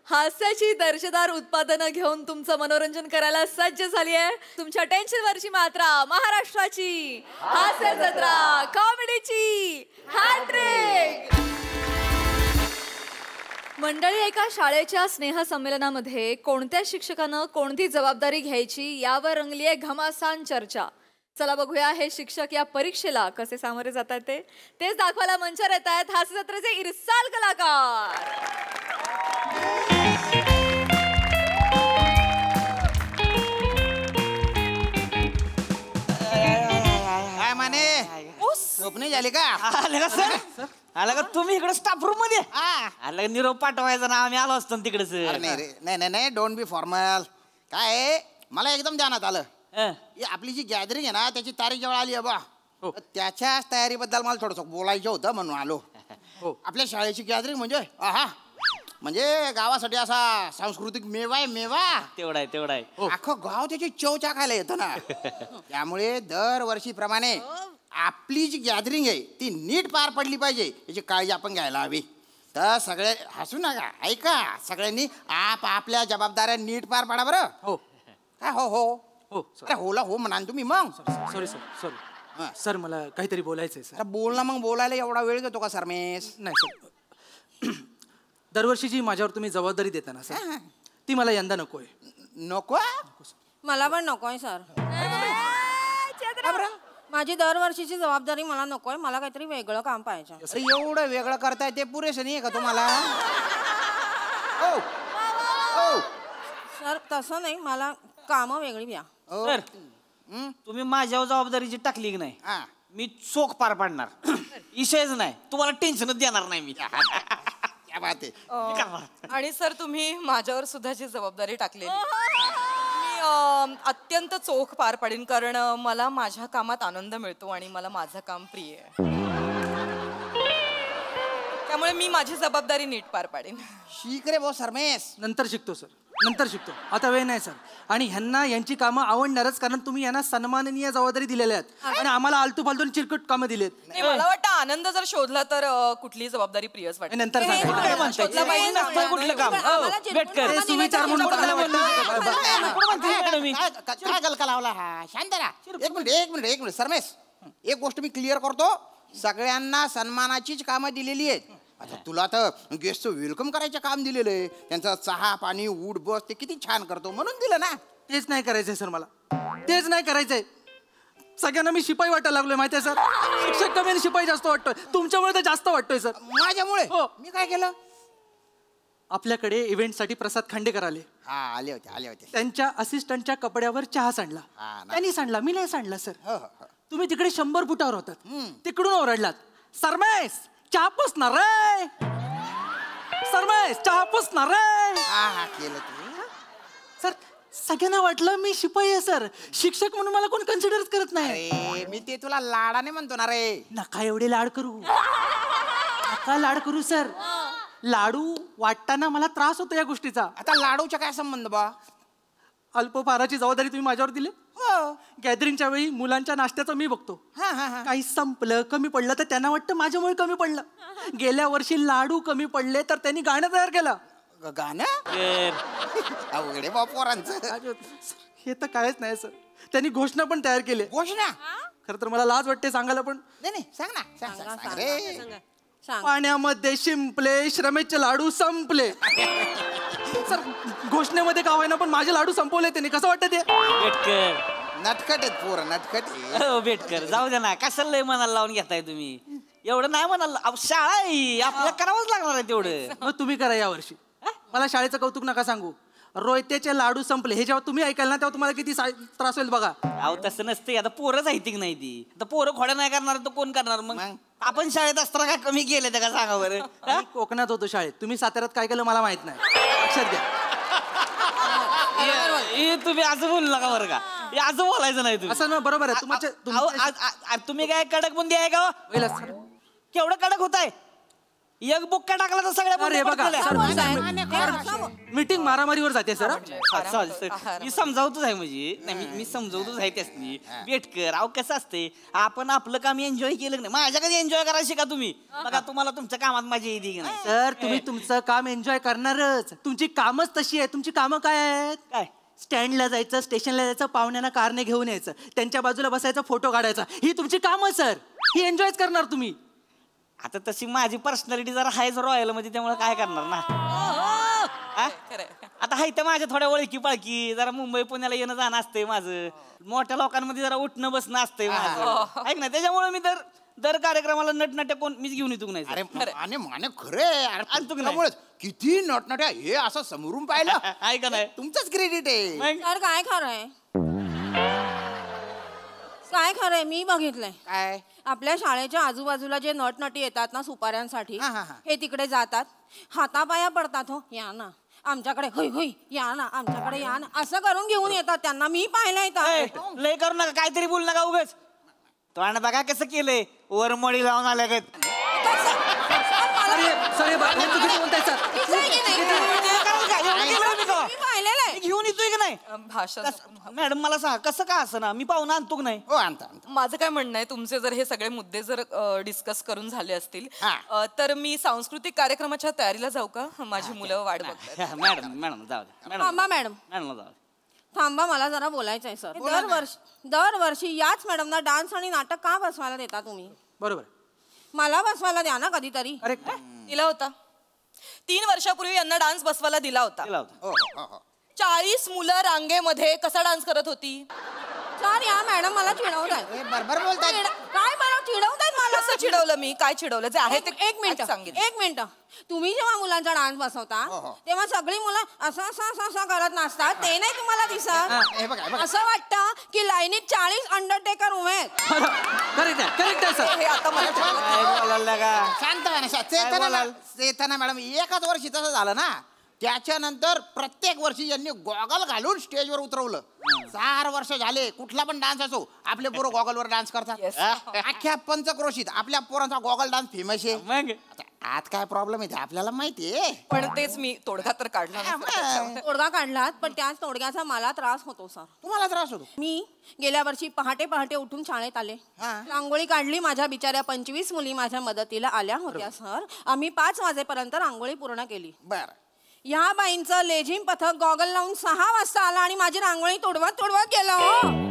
हास्याची दर्जेदार उत्पादनं घेऊन तुमचं मनोरंजन करायला सज्ज झाली आहे तुमच्या टेन्शनवरची मात्रा महाराष्ट्राची हास्य जत्रा कॉमेडीची हॅट्रिक. मंडळी, एका शाळेच्या स्नेहसंमेलनामध्ये कोणत्या शिक्षकानं कोणती जबाबदारी घ्यायची यावर रंगली आहे घमासान चर्चा. चला बघूया हे शिक्षक या परीक्षेला कसे सामोरे जातात तेच दाखवायला मंचावर येत आहेत हास्य जत्रेचे इरसाल कलाकार. काय माने झोपणी झाली का? आले का सर? आला का तुम्ही इकडे स्टाफ रूम मध्ये? आला निरोप पाठवायचा ना, आम्ही आलो असतो तिकडे सर. नाही रे, नाही नाही डोंट बी फॉर्मल. काय मला एकदम ध्यानात आलं, आपली जी गॅदरिंग आहे ना त्याची तारीख जवळ आली आहे बा. त्याच्याच तयारीबद्दल मला थोडंसं बोलायचं होतं म्हणून आलो. आपल्या शाळेची गॅदरिंग म्हणजे म्हणजे गावासाठी असा सांस्कृतिक मेवा आहे, मेवा. तेवढा आहे. अख्खं गाव त्याची चव चाखायला येतं ना. त्यामुळे दरवर्षीप्रमाणे आपली जी गॅदरिंग आहे ती नीट पार पडली पाहिजे याची काळजी आपण घ्यायला हवी. तर सगळे हसू नका, ऐका, सगळ्यांनी आपल्या जबाबदाऱ्या नीट पार पाडा बरं. हो काय हो हो हो अरे होला हो म्हणा तुम्ही मग. सॉरी सर, मला काहीतरी बोलायचंय सर. बोल ना मग. बोलायला एवढा वेळ घेतो का सरमेश? नाही सर, दरवर्षी जी माझ्यावर तुम्ही जबाबदारी देता ना सर, ती मला यंदा नकोय. नको? मला पण नकोय सर. माझी दरवर्षीची जबाबदारी मला नकोय. मला काहीतरी वेगळं काम पाहिजे. एवढं वेगळं करताय ते पुरेसं नाही का तुम्हाला? सर तसं नाही, मला कामं वेगळी द्या. सर तुम्ही माझ्यावर जबाबदारी जी टाकली की नाही, मी चोख पार पाडणार. विषयच नाही, तुम्हाला टेन्शनच देणार नाही मी. क्या बात आहे. आणि सर तुम्ही माझ्यावर सुद्धा जी जबाबदारी टाकलेली मी अत्यंत चोख पार पाडीन, कारण मला माझ्या कामात आनंद मिळतो आणि मला माझं काम प्रिय आहे. त्यामुळे मी माझी जबाबदारी नीट पार पाडीन. शिक रे भाऊ सरमेश. नंतर शिकतो सर, नंतर शिकतो. आता वेळ नाही सर. आणि ह्यांना यांची कामं आवडणारच, कारण तुम्ही यांना सन्माननीय जबाबदारी दिलेल्या आहेत आणि आम्हाला आलतू फालतू चिरकट कामं दिलेत. मला वाटतं आनंद जर शोधला तर कुठली जबाबदारी प्रियच वाटते. नंतर कुठलं काम काय गलका लावला हा? शांत राहा. एक मिनिट सरमेश, एक गोष्ट मी क्लिअर करतो. सगळ्यांना सन्मानाचीच कामं दिलेली आहेत. आता तुला तर गेस्टचं वेलकम करायचं काम दिलेलं आहे. त्यांचा चहा पाणी उठ बस ते किती छान करतो म्हणून दिलं ना. तेच नाही करायचंय सर, मला तेच नाही करायचंय. सगळ्यांना मी शिपाई वाटायला लागलोय माहितीये सर. शिक्षक कमी आणि शिपाई जास्त वाटतोय. तुमच्यामुळे तर जास्त वाटतोय सर. माझ्यामुळे? हो. मी काय केलं? आपल्याकडे इव्हेंटसाठी प्रसाद खांडेकर आले. आले होते. त्यांच्या असिस्टंटच्या कपड्यावर चहा सांडला. त्यांनी सांडला, मी नाही सांडला सर. तुम्ही तिकडे 100 फुटावर होतात, तिकडून ओरडलात, सरमेश चहा पुसणार रे, सरमेश चहा पुसणार रे. केलं तुम्ही सर. सगळ्यांना वाटलं मी शिपाई आहे सर. शिक्षक म्हणून मला कोण कन्सिडरच करत नाही. मी ते तुला लाडाने म्हणतो ना रे. नका एवढे लाड करू, नका लाड करू सर. लाडू वाटताना मला त्रास होतो या गोष्टीचा. आता लाडूचा काय संबंध बा? अल्पहाराची जबाबदारी तुम्ही माझ्यावर दिली. गॅदरिंगच्या वेळी मुलांच्या नाश्त्याचं मी बघतो. काही संपलं कमी पडलं तर त्यांना वाटतं माझ्यामुळे कमी पडलं. गेल्या वर्षी लाडू कमी पडले तर त्यांनी गाणं तयार केलं. गाणं? अवघडे बापोरांचं. हे तर कायच नाही सर. त्यांनी घोषणा पण तयार केली. घोषणा? खरं तर मला लाज वाटते सांगायला, पण नाही सांग ना. सांग रे. पाण्यामध्ये शिंपले श्रमेचे लाडू संपले. सर घोषणेमध्ये का होईना पण माझे लाडू संपवले त्यांनी. कसं वाटतं ते? नटखट आहेत पोरं, नटखट. बेटकर जाऊ द्या ना, कशाला लय मनाला लावून घेताय तुम्ही? एवढं नाही म्हणाल, शाळा आहे आपल्याला करावंच लागणार आहे तेवढं. मग तुम्ही करा यावर्षी. मला शाळेचं कौतुक नका सांगू. रोयतेचे लाडू संपले हे जेव्हा तुम्ही ऐकाल ना तेव्हा तुम्हाला किती त्रास होईल बघा. अहो तसं नसते. आता पोरंच आहे की नाही ती. आता पोरं खोड्या नाही करणार तर कोण करणार मग? आपण शाळेत असताना काय कमी केलं त्या का सांगा बरं? कोकणात होतो शाळेत. तुम्ही साताऱ्यात काय केलं मला माहित नाही. लक्षात घ्या. तुम्ही असं बोलू नका बरं का. असं बोलायचं नाही तुम्ही. असं ना, बरोबर आहे. तुम्ही काय कडक बुंदी आहे का? केवढं कडक होत आहे. एक बुक्का टाकला तर सगळ्या अरे बघा, बंद मीटिंग मारामारीवर जाते सर. मी समजावतोच आहे म्हणजे नाही मी समजावतोच आहे त्यासनी. बेटकर अहो कसं असते आपण आपलं काम एन्जॉय केलं नाही माझ्याकडे एन्जॉय करायला शिका तुम्ही. बघा तुम्हाला तुमच्या कामात मजा येते की नाही. सर तुम्ही तुमचं काम एन्जॉय करणारच. तुमची कामच तशी आहे. तुमची कामं काय आहेत? काय स्टँडला जायचं, स्टेशनला जायचं, पाहुण्यांना कारने घेऊन यायचं, त्यांच्या बाजूला बसायचं, फोटो काढायचा. ही तुमची कामं सर. ही एन्जॉयच करणार तुम्ही. आता तशी माझी पर्सनॅलिटी जरा हायच रॉयल म्हणजे त्यामुळे काय करणार ना. आता हाय तर माझ्या थोड्या ओळखी पाळखी जरा मुंबई पुण्याला येणं जाणं असतंय माझं. मोठ्या लोकांमध्ये जरा उठणं बसणं असतंय माझं ऐक ना. त्याच्यामुळे मी दर कार्यक्रमाला नटनाट्य कोण मीच घेऊन येतो नाही. अरे माने माने खरे त्यामुळे किती नटनट्या हे असं समोरून पाहिलं आहे का नाही. तुमचंच क्रेडिट आहे. तर काय खरंय काय खरंय मी बघितलंय काय आपल्या शाळेच्या आजूबाजूला जे नटनटी येतात ना सुपाऱ्यांसाठी हा. हे तिकडे जातात हातापाया पडतात. हो या ना आमच्याकडे होय होय या ना आमच्याकडे या ना असं करून घेऊन येतात त्यांना मी पाहिलंय तर. लय करू नका काहीतरी बोल नका उगाच. तो बघा कसं केलंय वरमळी लावून आल्या का. मी पाहिलेलं आहे. घेऊन येतोय की नाही भाषा मॅडम मला सांगा कसं का असं ना मी पाहुणा आणतो की नाही. हो आणता माझं काय म्हणणं आहे तुमचे जर हे सगळे मुद्दे जर डिस्कस करून झाले असतील तर मी सांस्कृतिक कार्यक्रमाच्या तयारीला जाऊ का. माझी मुलं वाट बघतात. मॅडम जाऊ दे थांबा मॅडम मॅडम जाऊ दे. थांबा मला जरा बोलायचं आहे सर. दरवर्षी याच मॅडमना डान्स आणि नाटक का बसवायला देता तुम्ही. बरोबर. मला बसवायला द्या ना कधीतरी. दिला होता 3 वर्षापूर्वी यांना डान्स बसवायला दिला होता. दिला होता. हो. 40 मुलं रांगेमध्ये कसा डान्स करत होती. सर या मॅडम मला चिडवताय. बरोबर बोलताय. काय मला चिडवताय मला. कसं चिडवलं मी काय चिडवलं जे आहे ते एक मिनिट सांगितलं. एक मिनिट तुम्ही जेव्हा मुलांचा डान्स बसवता तेव्हा सगळी मुलं असं असं असं करत नसतात ते नाही तुम्हाला दिसत. असं वाटतं की लाईनीत 40 अंडरटेकर उभे आहेत. करेक्ट आहे सर. हे आता मला चेतना मॅडम एकाच वर्षी तसं झालं ना. त्याच्यानंतर प्रत्येक वर्षी यांनी गॉगल घालून स्टेजवर उतरवलं. 4 वर्ष झाले कुठला पण डान्स असो आपले पोरं गॉगलवर डान्स करतात. अख्ख्या पंचक्रोशीत आपल्या पोरांचा गॉगल डान्स फेमस आहे. मग आज काय प्रॉब्लेम आहे आपल्याला माहितीये. पण तेच मी तोडगा तर काढला नसता. तोडगा काढलात पण त्याच तोडग्याचा मला त्रास होतो सर. तुम्हाला त्रास होतो. मी गेल्या वर्षी पहाटे उठून शाळेत आले. रांगोळी काढली. माझ्या बिचाऱ्या 25 मुली माझ्या मदतीला आल्या होत्या सर. आम्ही 5 वाजेपर्यंत रांगोळी पूर्ण केली. बर ह्या बाईंचं लेझिम पथक गॉगल लावून 6 वाजता आला आणि माझी रांगोळी तोडवत गेलं. हो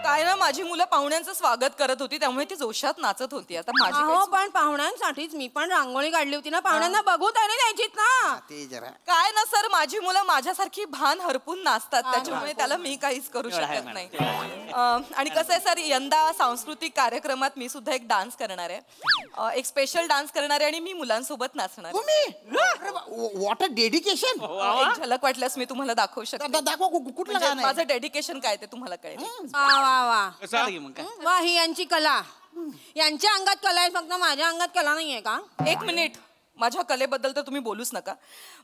काय ना माझी मुलं पाहुण्यांचं स्वागत करत होती त्यामुळे ती जोशात नाचत होती. आता माझी हो पण पाहुण्यांसाठीच मी पण रांगोळी काढली होती ना. पाहुण्यांना बघू तरी द्यायचीत ना. ते जरा काय ना सर माझी मुलं माझ्यासारखी भान हरपून नाचतात त्याच्यामुळे त्याला मी काहीच करू शकत नाही. आणि कसं आहे सर यंदा सांस्कृतिक कार्यक्रमात मी सुद्धा एक डान्स करणार आहे. एक स्पेशल डान्स करणार आहे आणि मी मुलांसोबत नाचणार आहे. तुम्ही व्हॉट अ डेडिकेशन. एक झलक वाटल्यास मी तुम्हाला दाखवू शकते. दाखवा कुठलं गाणं आहे? माझं डेडिकेशन काय ते तुम्हाला कळेल. वा वा वा मग काय वा ही यांची कला. यांच्या अंगात कला आहे फक्त माझ्या अंगात कला नाहीये का. एक मिनिट माझ्या कलेबद्दल तर तुम्ही बोलूच नका.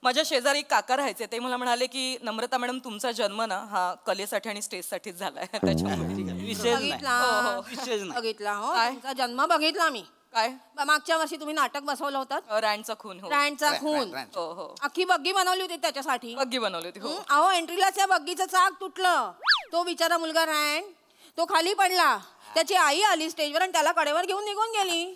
माझ्या शेजारी एक काका राहायचे ते मला म्हणाले की नम्रता मॅडम तुमचा जन्म ना हा कलेसाठी आणि स्टेजसाठीच झालाय. त्याच्यामुळे बघितला हो तुमचा जन्म बघितला मी. काय मागच्या वर्षी तुम्ही नाटक बसवलं होतं रँडचा खून. रँडचा खून. हो हो अख्खी बग्गी बनवली होती त्याच्यासाठी. बग्गी बनवली होती. हो अहो एंट्रीलाच त्या बग्गीचं चाक तुटलं. तो बिचारा मुलगा रँड तो खाली पडला. त्याची आई आली स्टेजवर आणि त्याला कडेवर घेऊन निघून गेली.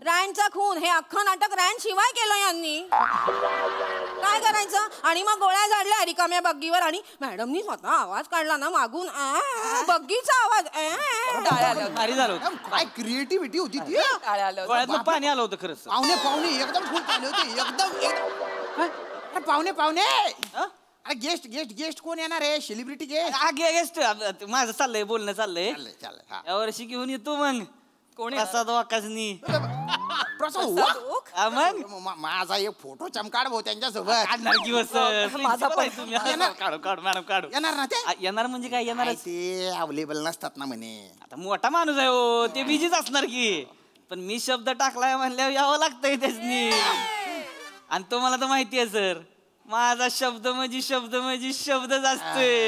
रँडचा खून हे अख्खं नाटक रँड शिवाय केलं यांनी. काय करायचं. आणि मग गोळ्या झाडल्या रिकाम्या बग्गीवर आणि मॅडमनी स्वतः आवाज काढला ना मागून बग्गीचा आवाज. भारी झालं होतं. काय क्रिएटिव्हिटी होती ती. टाळ्या आल्या होत्या. डोळ्यातनं पाणी आलं होतं खरंच. पाहुणे एकदम खूप चालले होते एकदम. पाहुणे अरे गेस्ट कोण येणार आहे. Celebrity guest. माझं चाललंय बोलणं चाललंय. या वर्षी घेऊन येतो मग कोणी प्रसाद वाकासनी. मग माझा एक फोटो चमकाड भाऊ त्यांच्यासोबत काढणार दिवस माझा पण काढू मॅडम काढू. येणार ना ते. येणार म्हणजे काय येणार ते अवेलेबल नसतात ना म्हणे. आता मोठा माणूस आहे हो ते बिझीच असणार की. पण मी शब्द टाकलाय म्हणल्यावर यावं लागतंय त्यासनी. आणि तुम्हाला तर माहिती आहे सर माझा शब्द म्हणजे शब्दच असतोय.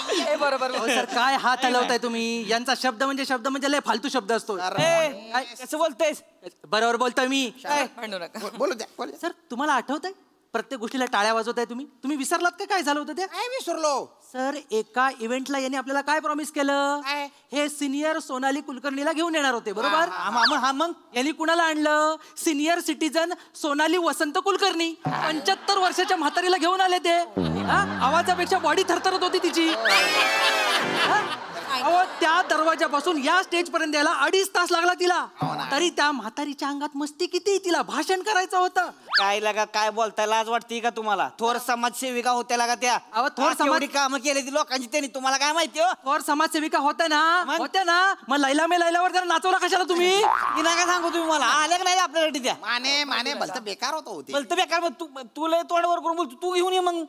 हे बरोबर अहो, सर काय हात हलवताय तुम्ही? यांचा शब्द म्हणजे लय फालतू शब्द असतो. ए, कसं बोलतेस? बरोबर बोलतोय मी. भांडू नका. बोलू द्या बोलू द्या. सर तुम्हाला आठवतंय प्रत्येक गोष्टीला टाळ्या वाजवताय तुम्ही विसरलात का काय झालं होतं ते? काय विसरलो? सर एका इव्हेंटला यांनी आपल्याला काय प्रॉमिस केलं? काय? हे सिनियर सोनाली कुलकर्णीला घेऊन येणार होते बरोबर? हा मग यांनी कुणाला आणलं? सिनियर सिटीजन सोनाली वसंत कुलकर्णी. 75 वर्षाच्या म्हातारीला घेऊन आले ते. हा? आवाजापेक्षा बॉडी थरथरत होती तिची. हा? अहो त्या दरवाजापासून या स्टेज पर्यंत यायला 2.5 तास लागला तिला. तरी त्या म्हातारीच्या अंगात मस्ती किती, तिला भाषण करायचं होतं. काय लागा काय बोलताय? लाज वाटते का तुम्हाला? थोर समाजसेविका होत्या लागा त्या. अहो, थोर समाज- कामं केली ती लोकांची त्यांनी, तुम्हाला काय माहिती हो? थोर समाजसेविका होत्या ना मग लैला मे लैलावर जरा नाचवला कशाला तुम्ही? ती नका सांगू तुम्ही मला. आल्या का नाही आपल्यासाठी त्या? माने भलतं बेकार होते. बोलतं बेकार मग तू लय तोंडावर करून बोलतो. तू घेऊन ये मग.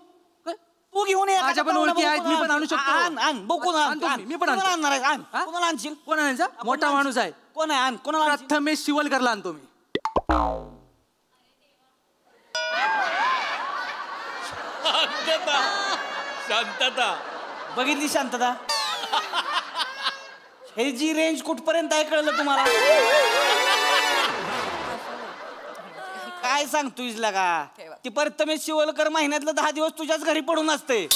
तू घेऊन ये. माझ्या पण ओळखी आहेत, मी पण आणू शकतो. आण बघू ना. आणतो मी पण आणतो. कोणाला आणणार आहे? आण. हा? कोणाला आणशील? कोण आणायचा? मोठा माणूस आहे. कोण आहे? आण. कोणाला आणशील? प्रथमेश शिवलकरला आणतो मी. शांतता. बघितली शांतता? हे जी रेंज कुठपर्यंत आहे कळलं तुम्हाला? काय सांगतोय लागा? ती प्रथमेश शिवलकर महिन्यातलं 10 दिवस तुझ्याच घरी पडून असते.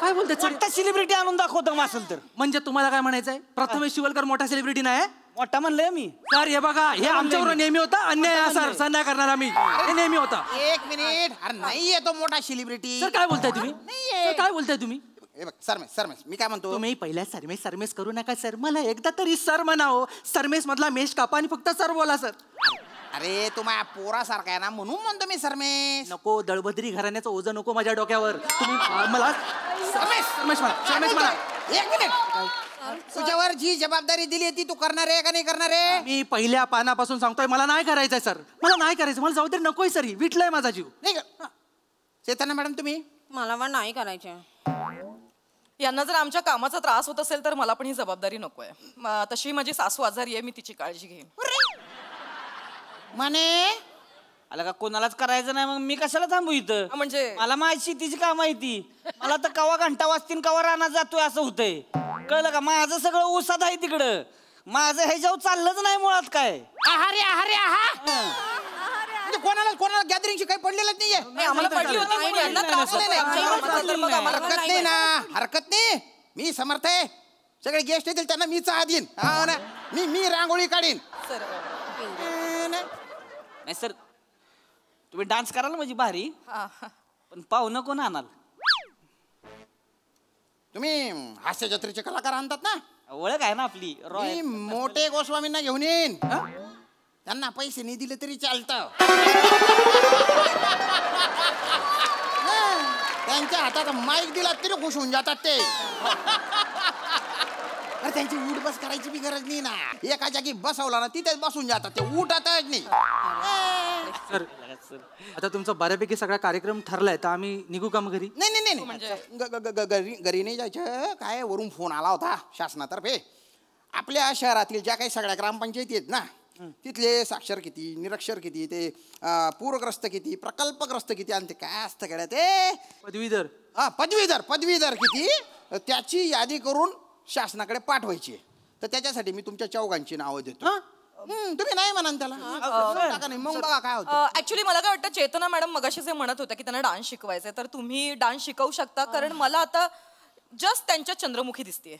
काय बोलते सर? मोठा सेलिब्रिटी आणून दाखवतो असेल तर. म्हणजे तुम्हाला काय म्हणायचंय? प्रथमेश शिवलकर मोठा सेलिब्रिटी नाही? मोठा म्हणलंय मी. सर हे बघा, हे आमच्यावर नेहमी होता अन्याय. सर सर नाही करणार आम्ही. हे नेहमी होता. 1 मिनिट. अरे नाहीये तो मोठा सेलिब्रिटी. सर काय बोलताय तुम्ही? नाहीये. सर काय बोलताय तुम्ही? हे बघ सरमेश मी काय म्हणतो? तुम्ही पहिल्या सरमेश करू नका सर. मला एकदा तरी सर म्हणावं. सरमेश मधला मेश कापा आणि फक्त सर बोला सर. अरे तू माझ्या पोरासारखा आहे ना म्हणून म्हणतो मी सरमेश. नको, दळभद्री घराण्याचं ओझं नको माझ्या डोक्यावर. तुम्ही मला सरमेश म्हणा. 1 मिनिट. तुझ्यावर जी जबाबदारी दिली ती तू करणार आहे का नाही करणार आहे? मी पहिल्या पानापासून सांगतोय मला नाही करायचंय सर. मला नाही करायचं. मला जाऊ दे नकोय सर. विटलाय माझा जीव. नाही का चेतना मॅडम तुम्ही? मला पण नाही करायचे. यांना जर आमच्या कामाचा त्रास होत असेल तर मला पण ही जबाबदारी नकोय. तशी माझी सासू आजारी आहे, मी तिची काळजी घेईन. म्हणे आला का कोणालाच करायचं नाही मग मी कशाला थांबू इथं? म्हणजे मला माझी शेतीची काम आहे ती. मला तर कवा घंटा वाजतीन कवा रानात जातोय असं होतंय. कळलं का? माझं सगळं ऊसात आहे तिकडं. माझं ह्याच्यावर चाललंच नाही मुळात काय. आहारे म्हणजे कोणाला गॅदरिंगची काही पडलेलंच नाहीये. नाही, आम्हाला पडली होती म्हणून यांना त्रास होतो. तर मग आम्हाला हरकत नाही ना. हरकत नाही. मी समर्थ आहे. सगळे गेस्ट येतील त्यांना मी चहा देईन. हा ना. मी रांगोळी काढीन. नाही सर, तुम्ही डान्स कराल म्हणजे भारी, पण पाहुणं कोण आणाल? तुम्ही हास्य जत्रेचे कलाकार आणतात ना? ओळख आहे ना आपली. मी मोठे गोस्वामींना घेऊन येईन. त्यांना पैसे नाही दिले तरी चालतं. त्यांच्या हातात माईक दिला तरी खुश होऊन जातात ते. अरे त्यांची उठ बस करायची बी गरज नाही ना. एका जागी बसवला ना तिथेच बसून जातात ते. उठतच नाही. सर आता तुमचा बऱ्यापैकी सगळा कार्यक्रम ठरलाय तर आम्ही निघू का मग घरी? नाही घरी नाही जायचं. काय वरून फोन आला होता शासनातर्फे. आपल्या शहरातील ज्या काही सगळ्या ग्रामपंचायती आहेत ना तिथले साक्षर किती, निरक्षर किती, ते पूरग्रस्त किती, प्रकल्पग्रस्त किती आणि ते काय असतं काय ते पदवीधर. हा पदवीधर किती त्याची यादी करून शासनाकडे पाठवायची. तर त्याच्यासाठी मी तुमच्या चौघांची नावं देतो. तुम्ही नाही म्हणाल त्याला मग बघा काय होतं. ऍक्च्युली मला काय वाटतं, चेतना मॅडम मगाशी जे म्हणत होत्या की त्यांना डान्स शिकवायचंय, तर तुम्ही डान्स शिकवू शकता. कारण मला आता जस्ट त्यांच्या चंद्रमुखी दिसतेय.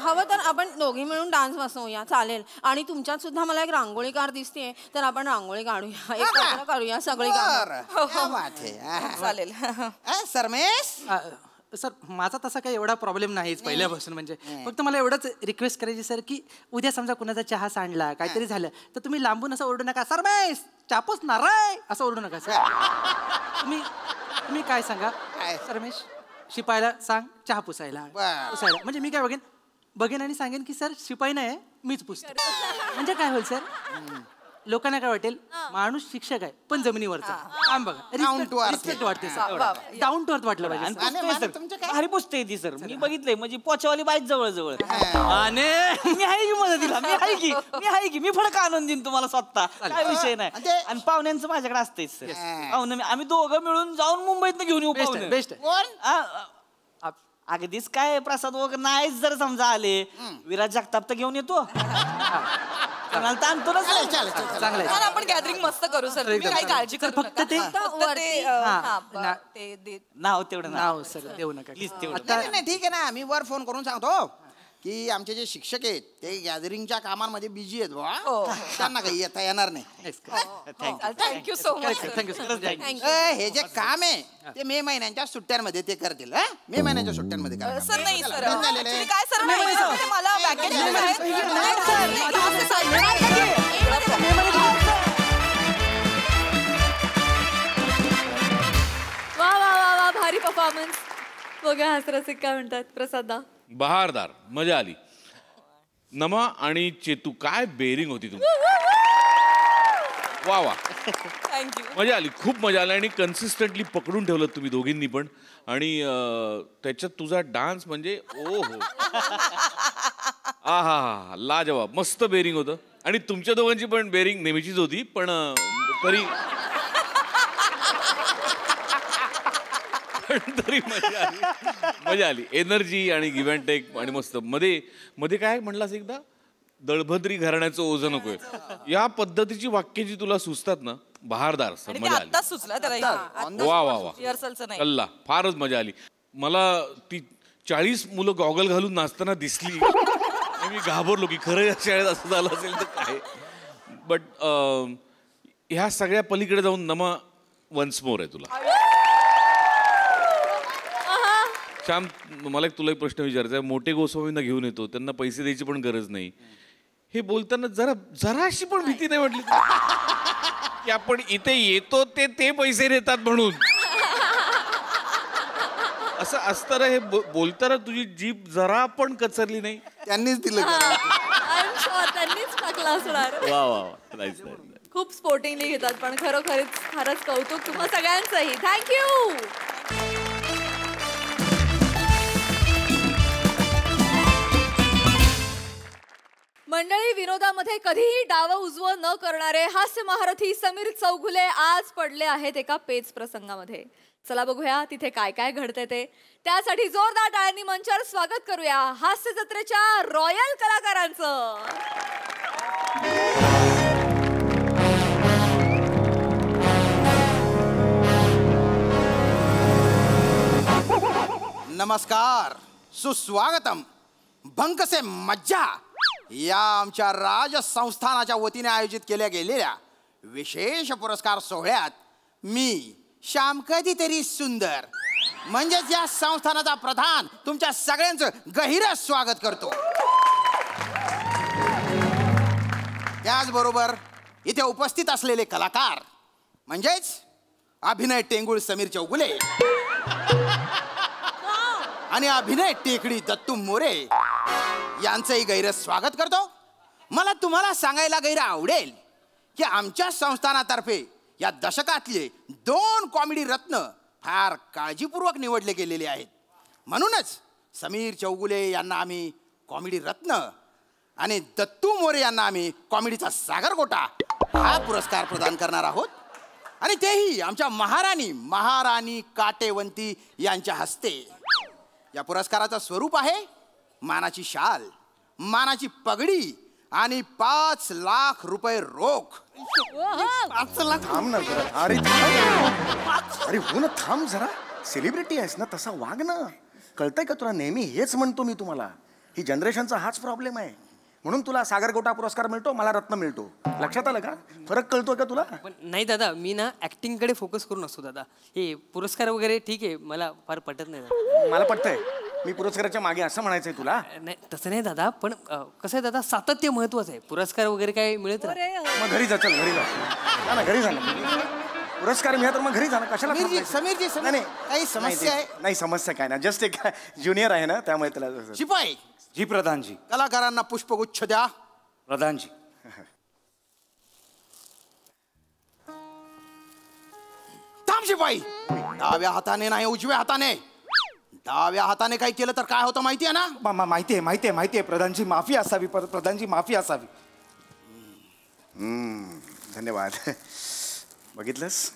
हवं तर आपण दोघी मिळून डान्स बसवूया, चालेल. आणि तुमच्यात सुद्धा मला एक रांगोळी कार दिसतेय, तर आपण रांगोळी काढूया, एकत्र करूया सगळी चालेल. सरमेश सर माझा तसा काही एवढा प्रॉब्लेम नाहीच पहिल्यापासून. म्हणजे फक्त मला एवढंच रिक्वेस्ट करायची सर की उद्या समजा कुणाचा चहा सांडला काहीतरी झालं तर तुम्ही लांबून असं ओरडू नका, सरमेश चापूस नाराय असं ओरडू नका सर. तुम्ही काय सांगा, सरमेश शिपायला सांग चहा पुसायला. म्हणजे मी काय बघेन आणि सांगेन की सर शिपाई नाही मीच पुसतो. म्हणजे काय होईल सर? लोकांना काय वाटेल माणूस शिक्षक आहे पण जमिनीवरचा काम बघा Down to earth. रिस्पेक्ट वाटते वा, डाऊन टू अर्थ वाटलं आणि पाहिजे पुसतोय माने, सर. तुमचं काय? भारी पुसतोय ती सर मी बघितलंय म्हणजे पोचवाली बाईक जवळ जवळ आणि मी आहे की मदतीला मी आहे की मी फडक आणून देईन तुम्हाला स्वतः काय विषय नाही आणि ते- आणि पाहुण्यांचं माझ्याकडे असतेच सर पाहुणे आम्ही दोघं मिळून जाऊन मुंबईत घेऊन येऊ बेस्ट पाहुणे बेस्ट कोण अगदीच काय प्रसाद वगैरे नाहीच जर समजा आले विराज जगताप तर घेऊन येतो कोणाला तर आणतो ना चालेल सर. चालेल चालेल. चांगलं छान, आपण गॅदरिंग मस्त करू सर तुम्ही काही काळजी करू फक्त नका. ते- फक्त ते ना- ते दे- नाव तेवढं नाव सर देऊ नका प्लीज तेवढं नाही नाही, ठीक आहे ना मी वर फोन करून सांगतो की आमचे जे शिक्षक आहेत ते गॅदरिंगच्या कामांमध्ये बिझी आहेत बाबा त्यांना काही येता येणार नाही thank you so much thank you sir हे जे काम आहे ते मे महिन्यांच्या सुट्ट्यांमध्ये ते करतील हा? मे महिन्याच्या सुट्ट्यांमध्ये करा. सर नाही सर बंद झालेलं आहे. Actually काय सर नाही सर, मला vacation वा वा वा वा भारी परफॉर्मन्स. बघा हास्यरसिक काय म्हणतात प्रसादा. बहारदार मजा आली. नमा आणि चेतू काय बेरिंग होती तुमची. वा वा थँक्यू मजा आली खूप मजा आली आणि कन्सिस्टंटली पकडून ठेवलं तुम्ही दोघींनी पण आणि त्याच्यात तुझा डान्स म्हणजे ओ हो हा हा लाजवाब मस्त बेरिंग होतं आणि तुमच्या दोघांची पण बेरिंग नेहमीचीच होती पण तरी तरी मजा आली एनर्जी आणि गिव्ह अँड टेक आणि मस्त मध्ये मध्ये काय म्हणलास एकदा दळभद्री घराण्याचं ओझं नकोय या पद्धतीची वाक्य जी तुला सुचतात ना बहारदार सर आणि ते मजा आली आत्ताच सुचलं त्याला वा वा वा रिहर्सलचं नाही कल्ला फारच मजा आली मला ती 40 मुलं गॉगल घालून नाचताना दिसली आणि मी घाबरलो की खरं या शाळेत असं झालं असेल तर काय बट ह्या सगळ्या पलीकडे जाऊन नमा वन्स मोर आहे तुला श्याम मला तुला एक प्रश्न विचारायचा आहे मोठे गोस्वामींना घेऊन येतो त्यांना पैसे द्यायची पण गरज नाही हे बोलताना जराशी पण भीती नाही वाटली की आपण इथे येतो ते पैसे देतात म्हणून असं असताना हे बोलताना तुझी जीभ जरा पण कचरली नाही त्यांनीच दिलं I'm sure त्यांनीच टाकला असणार. वा वा नाईस खूप स्पोर्टिंगली घेतात पण खरोखरीच फारच कौतुक तुम्हा सगळ्यांचंही. थँक्यू. मंडळी विनोदामध्ये कधीही डाव उजवं न करणारे हास्य महारथी समीर चौगुले आज पडले आहेत एका पेच प्रसंगामध्ये. चला बघूया तिथे काय काय घडते ते. त्यासाठी जोरदार टाळ्यांनी मंचावर स्वागत करूया हास्य जत्रेच्या रॉयल कलाकारांचं. नमस्कार सुस्वागतम भंक से मज्जा या आमच्या राजसंस्थानाच्या वतीने आयोजित केल्या गेलेल्या विशेष पुरस्कार सोहळ्यात मी श्याम कधीतरी सुंदर म्हणजेच या संस्थानाचा प्रधान तुमच्या सगळ्यांचं गहिरं स्वागत करतो. त्याचबरोबर इथे उपस्थित असलेले कलाकार म्हणजेच अभिनय टेंगुळ समीर चौगुले आणि अभिनय टेकडी दत्तू मोरे यांचंही गैर स्वागत करतो. मला तुम्हाला सांगायला गैर आवडेल की आमच्या संस्थानातर्फे या दशकातले 2 कॉमेडी रत्न फार काळजीपूर्वक निवडले गेलेले आहेत. म्हणूनच समीर चौगुले यांना आम्ही कॉमेडी रत्न आणि दत्तू मोरे यांना आम्ही कॉमेडीचा सागरगोटा हा पुरस्कार प्रदान करणार आहोत आणि तेही आमच्या महाराणी काटेवंती यांच्या हस्ते. या पुरस्काराचं स्वरूप आहे मानाची शाल, मानाची पगडी आणि 5 लाख रुपये रोख. 5 लाख थांब ना जरा. अरे हो ना थांब जरा. सेलिब्रिटी आहेस ना तसा वाग ना. कळतंय का तुला नेहमी हेच म्हणतो मी तुम्हाला. ही जनरेशनचा हाच प्रॉब्लेम आहे. म्हणून तुला सागरगोटा पुरस्कार मिळतो मला रत्न मिळतो. लक्षात आलं का. फरक कळतोय का तुला. पण नाही दादा मी ना ऍक्टिंग कडे फोकस करून असतो दादा. हे पुरस्कार वगैरे ठीक आहे मला फार पटत नाही दादा. मला पटतंय. मी पुरस्काराच्या मागे असं म्हणायचंय तुला. नाही तसं नाही दादा पण कसं आहे दादा सातत्य महत्वाचं आहे. पुरस्कार वगैरे काय मिळत राहतं. मग घरी जा. चल घरी जा ना. घरी जा ना. पुरस्कार मिळा तर मग घरी जा ना. कशाला समीरजी नाही काही समस्या आहे. नाही समस्या काय ना. जस्ट एक ज्युनियर आहे ना त्यामुळे त्याला. शिपाई जी प्रधानजी. कलाकारांना पुष्पगुच्छ द्या. प्रधानजी शिपाई, डाव्या हाताने नाही उजव्या हाताने. डाव्या हाताने काही केलं तर काय होतं माहितीये ना? माहितीये प्रधानची माफी असावी, प्रधानची माफी असावी. धन्यवाद. बघितलंस,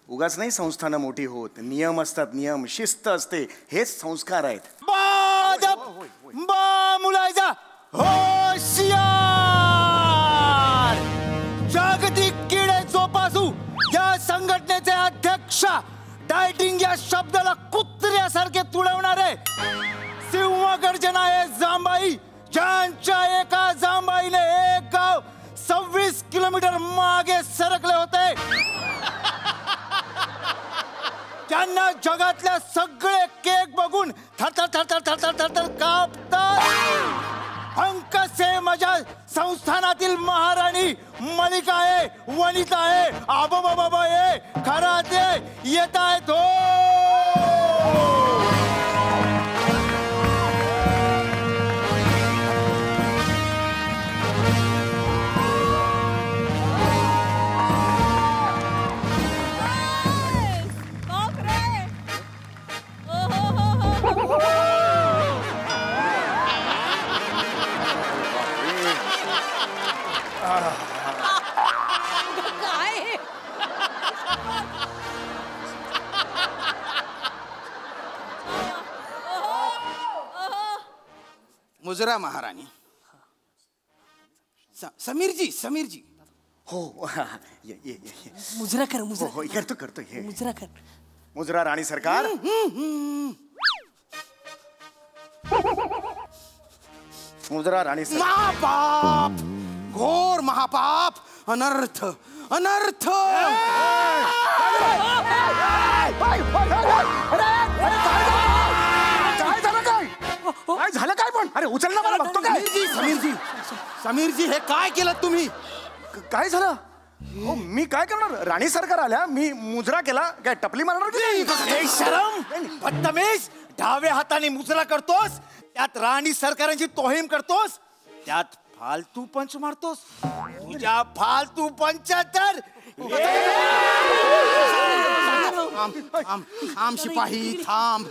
उगाच नाही संस्थानं मोठी होत. नियम असतात, नियम, शिस्त असते, हेच संस्कार आहेत. मुलायचा होशियार. जागतिक किडे जोपासू या संघटनेचे अध्यक्ष डायटिंग या शब्दाला कुत्र्यासारखे तुडवणारे सिंहगर्जना आहे जांबाई, ज्यांच्या एका जांबाईने एक गाव 26 किलोमीटर मागे सरकले होते. त्यांना जगातल्या सगळे केक बघून थरथर थरथर थरथर थरथर कापतात. अंकसे माझ्या संस्थानातील महाराणी मलिका आहे, वनिता आहे, आबोबाबा आहे, खरा ते येत आहेत हो. मुजरा महाराणी. समीरजी. हो, ये. मुजरा कर, मुजरा. हो, करतो हे. मुजरा कर. मुजरा राणी सरकार. मुजरा राणी सरकार. महापाप, घोर महापाप, अनर्थ. काय झालं काय? पण अरे उचल ना मला, बघतो काय. समीरजी हे काय केलं तुम्ही? काय झालं? हो, मी काय करणार? राणी सरकार आल्या, मी मुजरा केला, काय टपली मारणार की? शरम, बदतमीज. डाव्या हाताने मुजरा करतोस, त्यात राणी सरकारांची तोहीम करतोस, त्यात फालतू पंच मारतोस. तुझ्या फालतू पंचातर थांब शिपाही, थांब.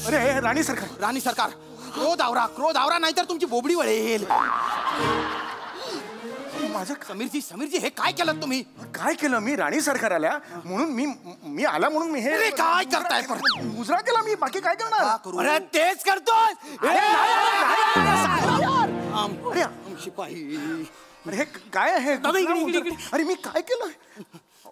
अरे राणी सरकार, क्रोध आवरा नाहीतर तुमची बोबडी वळेल. माझं समीरजी हे काय केलं तुम्ही? काय केलं मी? राणी सरकार आल्या म्हणून मी आला म्हणून मी हे काय करताय? मुजरा केला मी, बाकी काय करणार? अरे तेच करतोस. अरे शिपाही, अरे हे काय आहे? अरे मी काय केलं?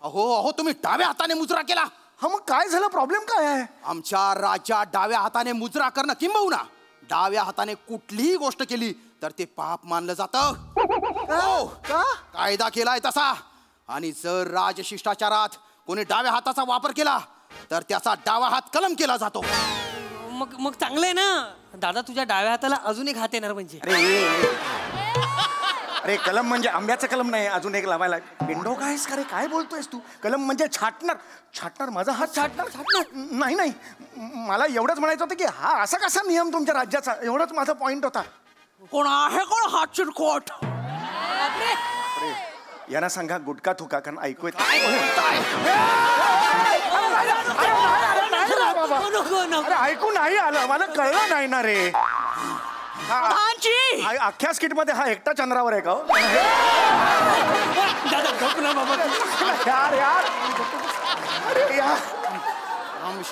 अहो तुम्ही डाव्या हाताने मुजरा केला. हा, मग काय झालं? प्रॉब्लेम काय आहे? आमच्या राज्यात डाव्या हाताने मुजरा करणं किंबहुना डाव्या हाताने कुठलीही गोष्ट केली तर ते पाप मानलं जातं. कायदा केलाय तसा. आणि जर राजशिष्टाचारात कोणी डाव्या हाताचा वापर केला तर त्याचा डावा हात कलम केला जातो. मग चांगलंय ना दादा, तुझ्या डाव्या हाताला अजून एक हात येणार म्हणजे. अरे कलम म्हणजे आंब्याचं कलम नाही, अजून एक लावायला. पिंडो कायस का रे? काय बोलतोयस तू? कलम म्हणजे छाटणार. माझा हात छाटणार. नाही, मला एवढंच म्हणायचं होतं की हा असा कसा नियम तुमच्या राज्याचा, एवढंच माझा पॉइंट होता. कोण हा चिरकोट? यांना सांगा गुटखा थुका, कारण ऐकू येत. अरे ऐकू नाही आलं, मला कळलं नाही ना रे. अख्ख्या स्किट मध्ये हा एकटा चंद्रावर आहे का?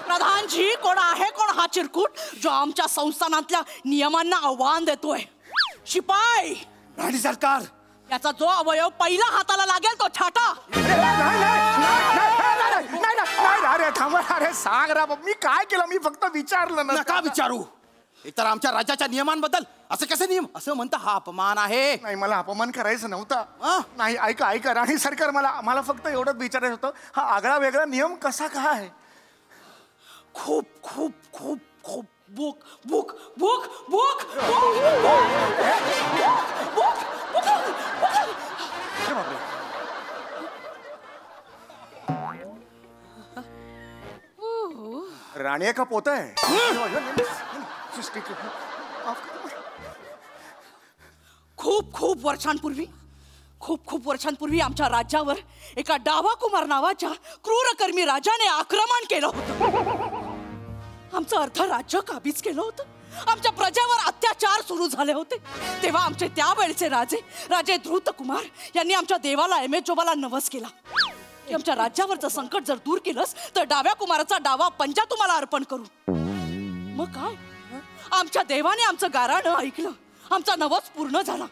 प्रधानजी, कोण हा चिरकुट जो आमच्या संस्थानातल्या नियमांना आव्हान देतोय? शिपाई. राणी सरकार, याचा जो अवयव पहिला हाताला लागेल तो छाटा. अरे थांबा, अरे सांग रा, मी काय केलं? मी फक्त विचारलं ना. नका विचारू. एकतर आमच्या राज्याच्या नियमांबद्दल असं कसे नियम असं म्हणता? हा अपमान आहे. नाही, मला अपमान करायचं नव्हता. नाही, ऐका राणी सरकार, मला फक्त एवढंच विचारायचं होतं, हा आगळा वेगळा नियम कसा काय? खूप खूप खूप खूप बुक बुक बुक बुक राणी का पोत आहे? खूप खूप वर्षांपूर्वी खूप खूप वर्षांपूर्वी आमच्या राज्यावर एका डावा कुमार नावाच्या क्रूरकर्मी राजाने आक्रमण केलं होतं. आमचं अर्ध राज्य काबीज केलं होतं. आमच्या प्रजेवर अत्याचार सुरू झाले होते. तेव्हा आमचे त्यावेळचे राजे धृत कुमार यांनी आमच्या देवाला एमेजोबाला नवस केला की आमच्या राज्यावरचं संकट जर दूर केलंस तर डाव्या कुमाराचा डावा पंजा तुम्हाला अर्पण करू. मग काय, आमच्या देवाने आमचं गाराणं ऐकलं. आमचा नवस पूर्ण झाला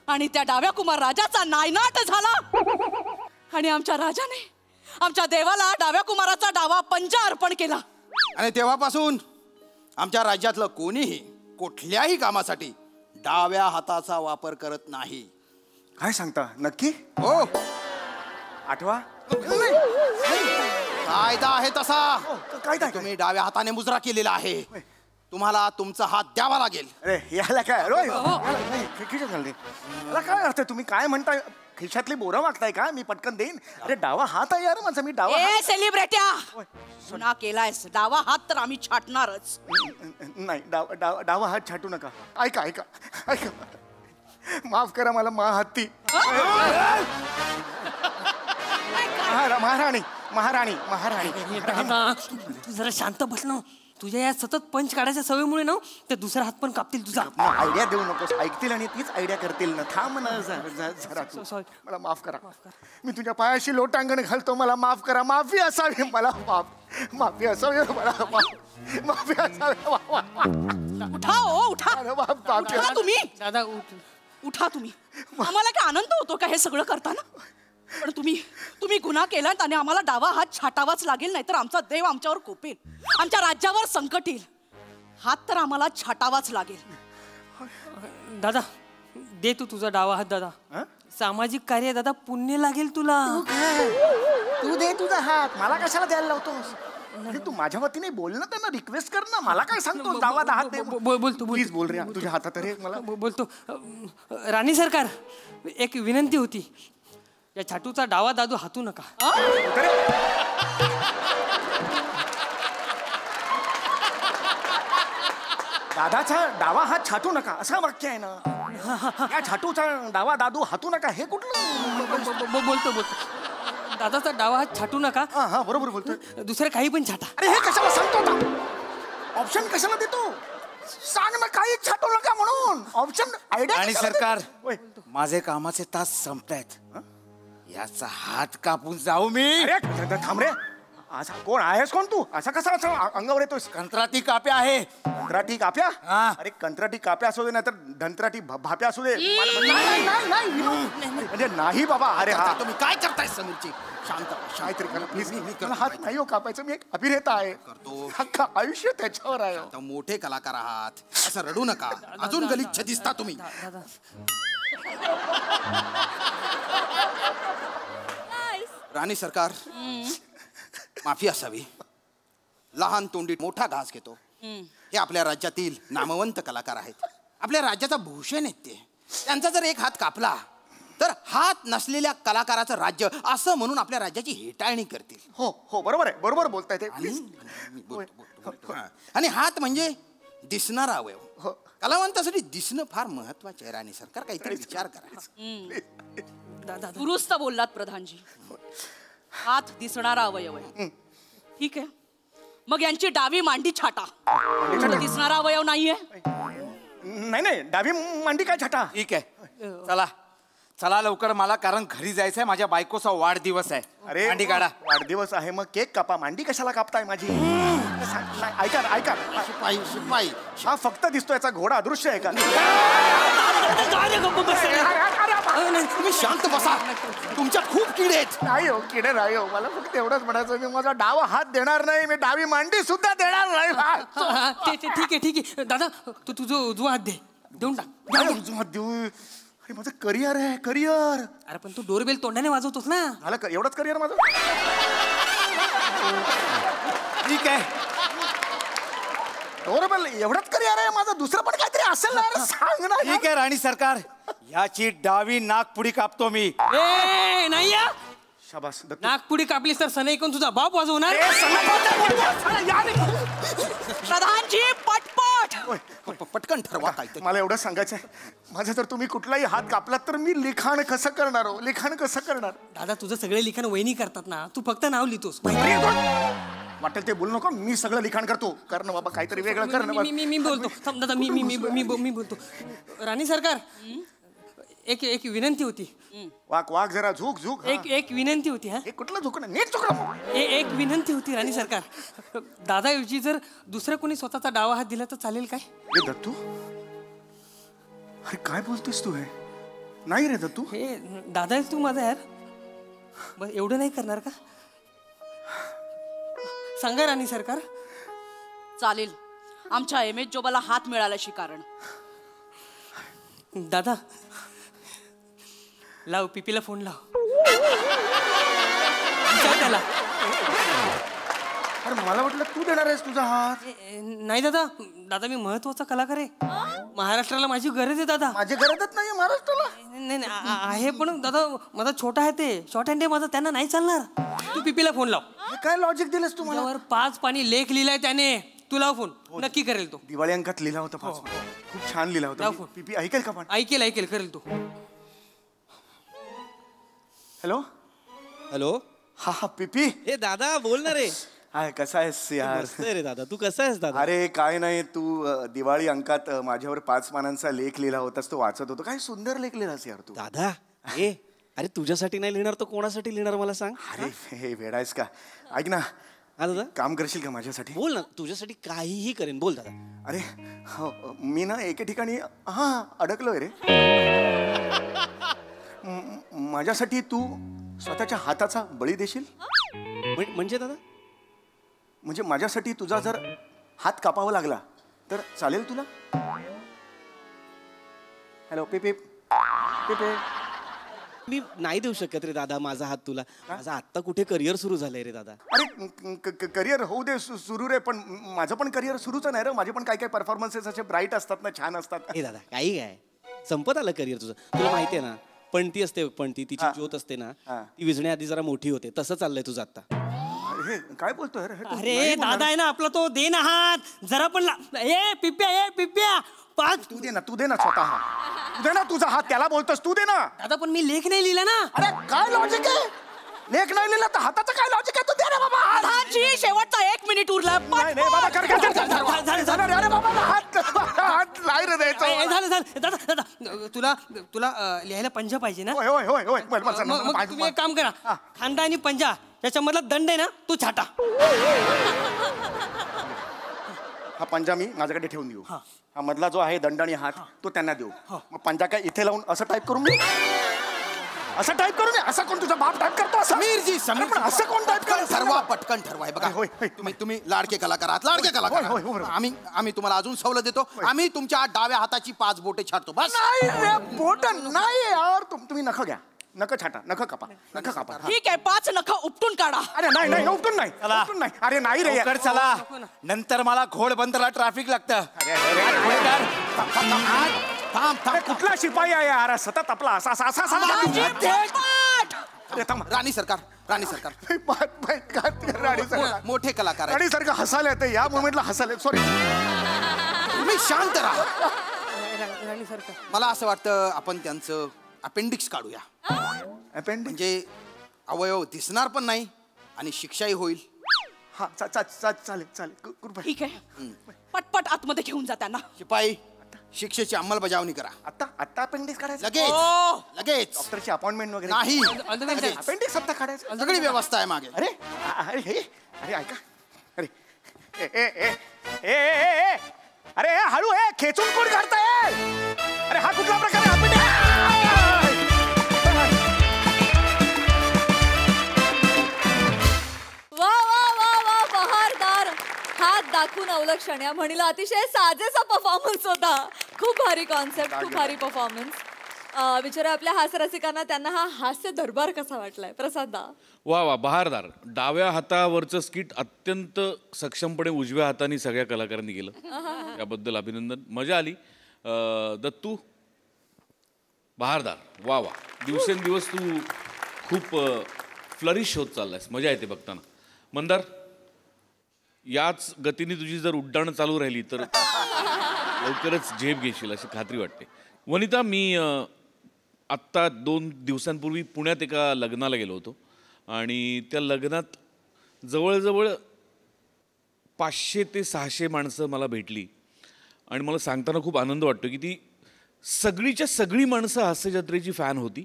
आणि त्या डाव्या कुमार राजाचा नायनाट झाला. आणि आमच्या राजाने आमच्या देवाला डाव्या कुमाराचा डावा पंजा अर्पण केला. आणि तेव्हापासून आमच्या राज्यातलं कोणीही कुठल्याही कामासाठी डाव्या हाताचा वापर करत नाही. काय सांगता नक्की? हो, आठवा कायदा आहे तसा. कायदा तुम्ही डाव्या हाताने मुजरा केलेला आहे. तुम्हाला तुमचा हात द्यावा लागेल. अरे याला काय खिशात घाल रे. याला काय अर्थ? तुम्ही काय म्हणताय? खिशातली बोरं मागताय का? मी पटकन देईन. अरे डावा हात आहे यार माझा. मी डावा ए सेलिब्रिट्या, गुन्हा केलायस. डावा हात तर आम्ही छाटणारच. नाही, डावा हात छाटू नका. ऐका ऐका ऐका, माफ करा मला हत्ती. महाराणी महाराणी महाराणी. तू जरा शांत बस ना. तुझ्या या सतत पंच काढायच्या सवयीमुळे ना ते दुसरा हात पण कापतील तुझा. आयडिया देऊ नकोस. ऐकतील आणि तीच आयडिया करतील ना. थांब ना जरा. मला माफ करा. मी तुझ्या पायाशी लोटांगण घालतो. मला माफ करा. माफी असावी मला. माफी असावी मला. माफी असावी. उठा ओ उठा. उठा तुम्ही. दादा उठा तुम्ही. आम्हाला काय आनंद होतो का हे सगळं करताना? पण तुम्ही गुन्हा केलात आणि आम्हाला डावा हात छाटावाच लागेल, नाही तर आमचा देव आमच्यावर कोपेल. आमच्या राज्यावर संकट येईल. हात तर आम्हाला छाटावाच लागेल. दादा दे तू तुझा डावा हात. दादा सामाजिक कार्य दादा पुण्य लागेल तुला. तू दे तुझा हात. मला कशाला द्यायला लावतोस? तू माझ्या वतीने बोल ना. त्यांना रिक्वेस्ट कर ना. मला काय सांगतो? डावा हात दे. बोलतो प्लीज बोल रे. तुझ्या हातात रे. मला बोलतो. राणी सरकार, एक विनंती होती. या छाटूचा डावा दादू हातू नका. दादाचा डावा हात छाटू नका असं वाक्य आहे ना. या छाटूचा डावा दादू हातू नका हे कुठलं? बोलतो दादाचा डावा हात छाटू नका. हा बरोबर बोलतोय. दुसरं काही पण छाटा. अरे हे कशाला सांगतो? ऑप्शन कशाला देतो? सांग ना काही छाटू नका म्हणून. Option idea. आणि सरकार, माझे कामाचे तास संपतायत. याचा हात कापून जाऊ मी. अरे थांब रे. असा कोण आहेस? कोण तू? असा कसा अंगावर येतोस? कंत्राटी काप्या आहे. कंत्राटी काप्या? अरे कंत्राटी काप्या असू दे नाही तर धनत्राटी भाप्या असू दे. म्हणजे नाही बाबा. अरे हा तुम्ही काय करताय समीरची? शांत काहीतरी करा प्लीज. मला हात नाही हो कापायचं. मी एक अभिनेता आहे. करतो. अख्खा आयुष्य त्याच्यावर आहे. आता मोठे कलाकार आहात, असं रडू नका. अजून गलिच्छ दिसता तुम्ही. राणी सरकार, माफी असावी. लहान तोंडीत मोठा घास घेतो. हे आपल्या राज्यातील नामवंत कलाकार आहेत. आपल्या राज्याचा भूषण आहेत ते. त्यांचा जर एक हात कापला तर हात नसलेल्या कलाकाराचं राज्य असं म्हणून आपल्या राज्याची हेटाळणी करतील. हो हो बरोबर आहे. बरोबर बोलताय ते. आणि हात म्हणजे दिसणारा अवयव. कलावंतासाठी दिसणं फार महत्वाचं आहे. राणी सरकार, काहीतरी विचार करा. दुरुस्त बोललात प्रधानजी. हात दिसणारा अवयव आहे. ठीक आहे, मग यांची डावी मांडी छाटा. दिसणारा अवयव नाहीये. नाही डावी मांडी काय छाटा? ठीक आहे, चला लवकर मला, कारण घरी जायचंय. माझ्या बायकोचा वाढदिवस आहे. अरे मांडी काढा. वाढदिवस आहे मग केक कापा. मांडी कशाला कापताय माझी? ऐका शिपाई हा फक्त दिसतो. याचा घोडा अदृश्य आहे का? तुम्ही शांत बसा. तुमच्या खूप किडे आहेत. नाही हो किडे नाही हो. मला फक्त एवढंच म्हणायचं, मी माझा डावा हात देणार नाही. मी डावी मांडी सुद्धा देणार नाही. ठीक आहे दादा, तू तुझं उजवा हात दे. देऊन टाक. उजवा हात देऊ? अरे माझं करिअर आहे, करिअर. अरे पण तू डोरबेल तोंडाने वाजवतोस ना. झालं एवढंच करिअर माझं. ठीक आहे, डोरबेल एवढंच करिअर आहे माझं. दुसरं पण काहीतरी असेल ना. सांग ना. ठीक आहे राणी सरकार, याची डावी नागपुडी कापतो मी. नाही शाबास. नागपुडी कापलीस तर सनई कोण तुझा बाप वाजवणार? प्रधानजी पटपट. पटकन पटकन ठरवा काहीतरी. मला एवढं सांगायचं आहे, माझा जर तुम्ही कुठलाही हात कापलात तर मी लिखाण कसं करणार हो? लिखाण कसं करणार? दादा तुझं सगळे लिखाण वहिनी करतात ना, तू फक्त नाव लिहितोस. वाटेल ते बोलू नको, मी सगळं लिखाण करतो. कर ना बाबा, काहीतरी वेगळं कर ना. मी बोलतो. थांब दादा, मी बोलतो. राणी सरकार, एक विनंती होती. वाक वाक जरा झुक झुक. एक विनंती होती. हा, कुठलं झुकणं, नीट झुकणं. एक विनंती होती राणी सरकार. दादाऐवजी जर दुसरं कोणी स्वतःचा डावा हात दिला तर चालेल काय? हे दत्तू, अरे काय बोलतेस तू? हे नाही रे दत्तू. हे दादा तू माझा यार, बस एवढं नाही करणार का? सांगा राणी सरकार. चालेल, आमच्या एमएच जोबाला हात मिळाल्याशी कारण. दादा लाव, पिपीला फोन लाव. त्याला अरे मला वाटलं तू देणार आहेस तुझा हात. नाही दादा, दादा मी महत्वाचा कलाकार आहे. महाराष्ट्राला माझी गरज आहे दादा. माझी गरजच नाही महाराष्ट्राला. नाही आहे, पण दादा माझा छोटा आहे, ते शॉर्ट हँड आहे माझा, त्यांना नाही चालणार. तू पिपीला फोन लाव. काय लॉजिक दिलंस तू मला? 5 पाणी लेख लिहिलाय त्याने, तू लाव फोन. नक्की करेल तो. दिवाळी अंकात लिहिला होता 5. खूप छान लिहिला होता. पीपी ऐकेल का? पण ऐकेल करेल तो. Hello hello. हा पीपी. ए दादा बोल ना रे. हाय, कसा आहेस यार? मस्त रे दादा, तू कसा आहेस दादा? अरे काय नाही, तू दिवाळी अंकात माझ्यावर 5 पानांचा लेख लिहिला होतास, तो वाचत होतो. काय सुंदर लेख लिहिलास यार तू. दादा अरे तुझ्यासाठी नाही लिहिणार तर कोणासाठी लिहिणार मला सांग. अरे हे वेडायस का? ऐक ना, हा दादा, काम करशील का माझ्यासाठी? बोल ना, तुझ्यासाठी काहीही करेन, बोल दादा. अरे मी ना एके ठिकाणी अडकलोय रे. माझ्यासाठी तू स्वतःच्या हाताचा बळी देशील? म्हणजे दादा, म्हणजे माझ्यासाठी तुझा जर हात कापावा लागला तर चालेल तुला? हॅलो पिपी. मी नाही देऊ शकत रे दादा माझा हात तुला. माझा आत्ता कुठे करिअर सुरू झालंय रे दादा. अरे करिअर होऊ दे सुरू रे, पण माझं पण करिअर सुरूच नाही रे. माझे पण काय काय परफॉर्मन्सेस असे ब्राईट असतात ना, छान असतात. हे दादा काही काय संपत आलं करिअर तुझं. तुला माहितीये ना, पण ती असते, पण ती तिची ज्योत असते ना, ती विझण्याआधी जरा मोठी होते. तसं चाललंय तुझं आता. हे काय बोलतोय? अरे दादा आहे ना आपला, तो दे ना हात जरा पण. पिप्प्या 5. तू दे ना स्वतः. तू दे ना तुझा हात, त्याला बोलतोस. तू दे ना दादा, पण मी लेख नाही लिहिला ना. अरे काय लॉजिक आहे? लेख नाही लिहिला तर हाताचं काय लॉजिक आहे? तू दे ना बाबा. दादाजी, शेवटचा 1 मिनिट उरला. नाही बाबा, कर. अरे बाबा, हात नाही रे द्यायचं. झालं दादा, तुला लिहायला पंजा पाहिजे ना? होय. मग तुम्ही एक काम करा, खांदा आणि पंजा याच्यामधला दंड आहे ना, तू छाटा. हा पंजा मी माझ्याकडे ठेवून देऊ. हा मधला जो आहे दंड आणि हात, तो त्यांना देऊ. मग पंजा काय इथे लावून असं टाईप करून मी, असं कोण तुझा बाप टाईप करतो? समीरजी, असं कोण टाईप करतो? ठरवा, पटकन ठरवा. बघा, तुम्ही लाडके कलाकार आहात, लाडके कलाकार. आम्ही तुम्हाला अजून सवलत देतो. आम्ही तुमच्या डाव्या हाताची 5 बोटे छाटतो. बस. नाही बोट नाही यार, तुम्ही नख घ्या, नख छाटा, नख कापा. ठीक आहे, 5 नख उपटून काढा. अरे नाही उपटून नाही. अरे नाही रे, चला, नंतर मला घोडबंदरला ट्रॅफिक लागतं. थांब. कुठला शिपाई आहे यार? सतत आपला असा राणी सरकार मोठे कलाकार राणी सारखं हसायला येते या मोमेंटला. हसायला सॉरी. तुम्ही शांत राहा. राणी सरकार, मला असं वाटतं आपण त्यांचं अपेंडिक्स काढूया. म्हणजे अवयव दिसणार पण नाही आणि शिक्षाही होईल. हा चालेल. ठीक आहे, पटपट आतमध्ये घेऊन जा त्यांना. शिपाई, शिक्षेची अंमलबजावणी करा. आता अपेंडिक्स काढायचं? लगेच. डॉक्टरची अपॉइंटमेंट वगैरे नाही, अपेंडिक्स आता काढायचं. सगळी व्यवस्था आहे मागे. अरे ऐका. अरे हळू, खेचून कोण काढताय? अरे हा कुठला प्रकार आहे? वा बहारदार. हात दाखवून अवलक्षण या म्हणीला अतिशय साजेसा परफॉर्मन्स होता. खूप भारी कॉन्सेप्ट, खूप भारी परफॉर्मन्स. विचारा आपल्या हास्यरसिकांना, त्यांना हा हास्य दरबार कसा वाटलाय? प्रसाद. वा बहारदार. डाव्या हातावरचं स्किट अत्यंत सक्षमपणे उजव्या हाताने सगळ्या कलाकारांनी केलं. याबद्दल अभिनंदन, मजा आली. दत्तू, बहारदार. वा दिवसेंदिवस तू खूप फ्लरिश होत चाललायस, मजा येते बघताना. मंदार, याच गतीने तुझी जर उड्डाणं चालू राहिली तर लवकरच झेप घेशील अशी खात्री वाटते. वनिता, मी आत्ता 2 दिवसांपूर्वी पुण्यात एका लग्नाला गेलो होतो आणि त्या लग्नात जवळजवळ 500 ते 600 माणसं मला भेटली आणि मला सांगताना खूप आनंद वाटतो की ती सगळीच्या सगळी माणसं हास्य जत्रेची फॅन होती,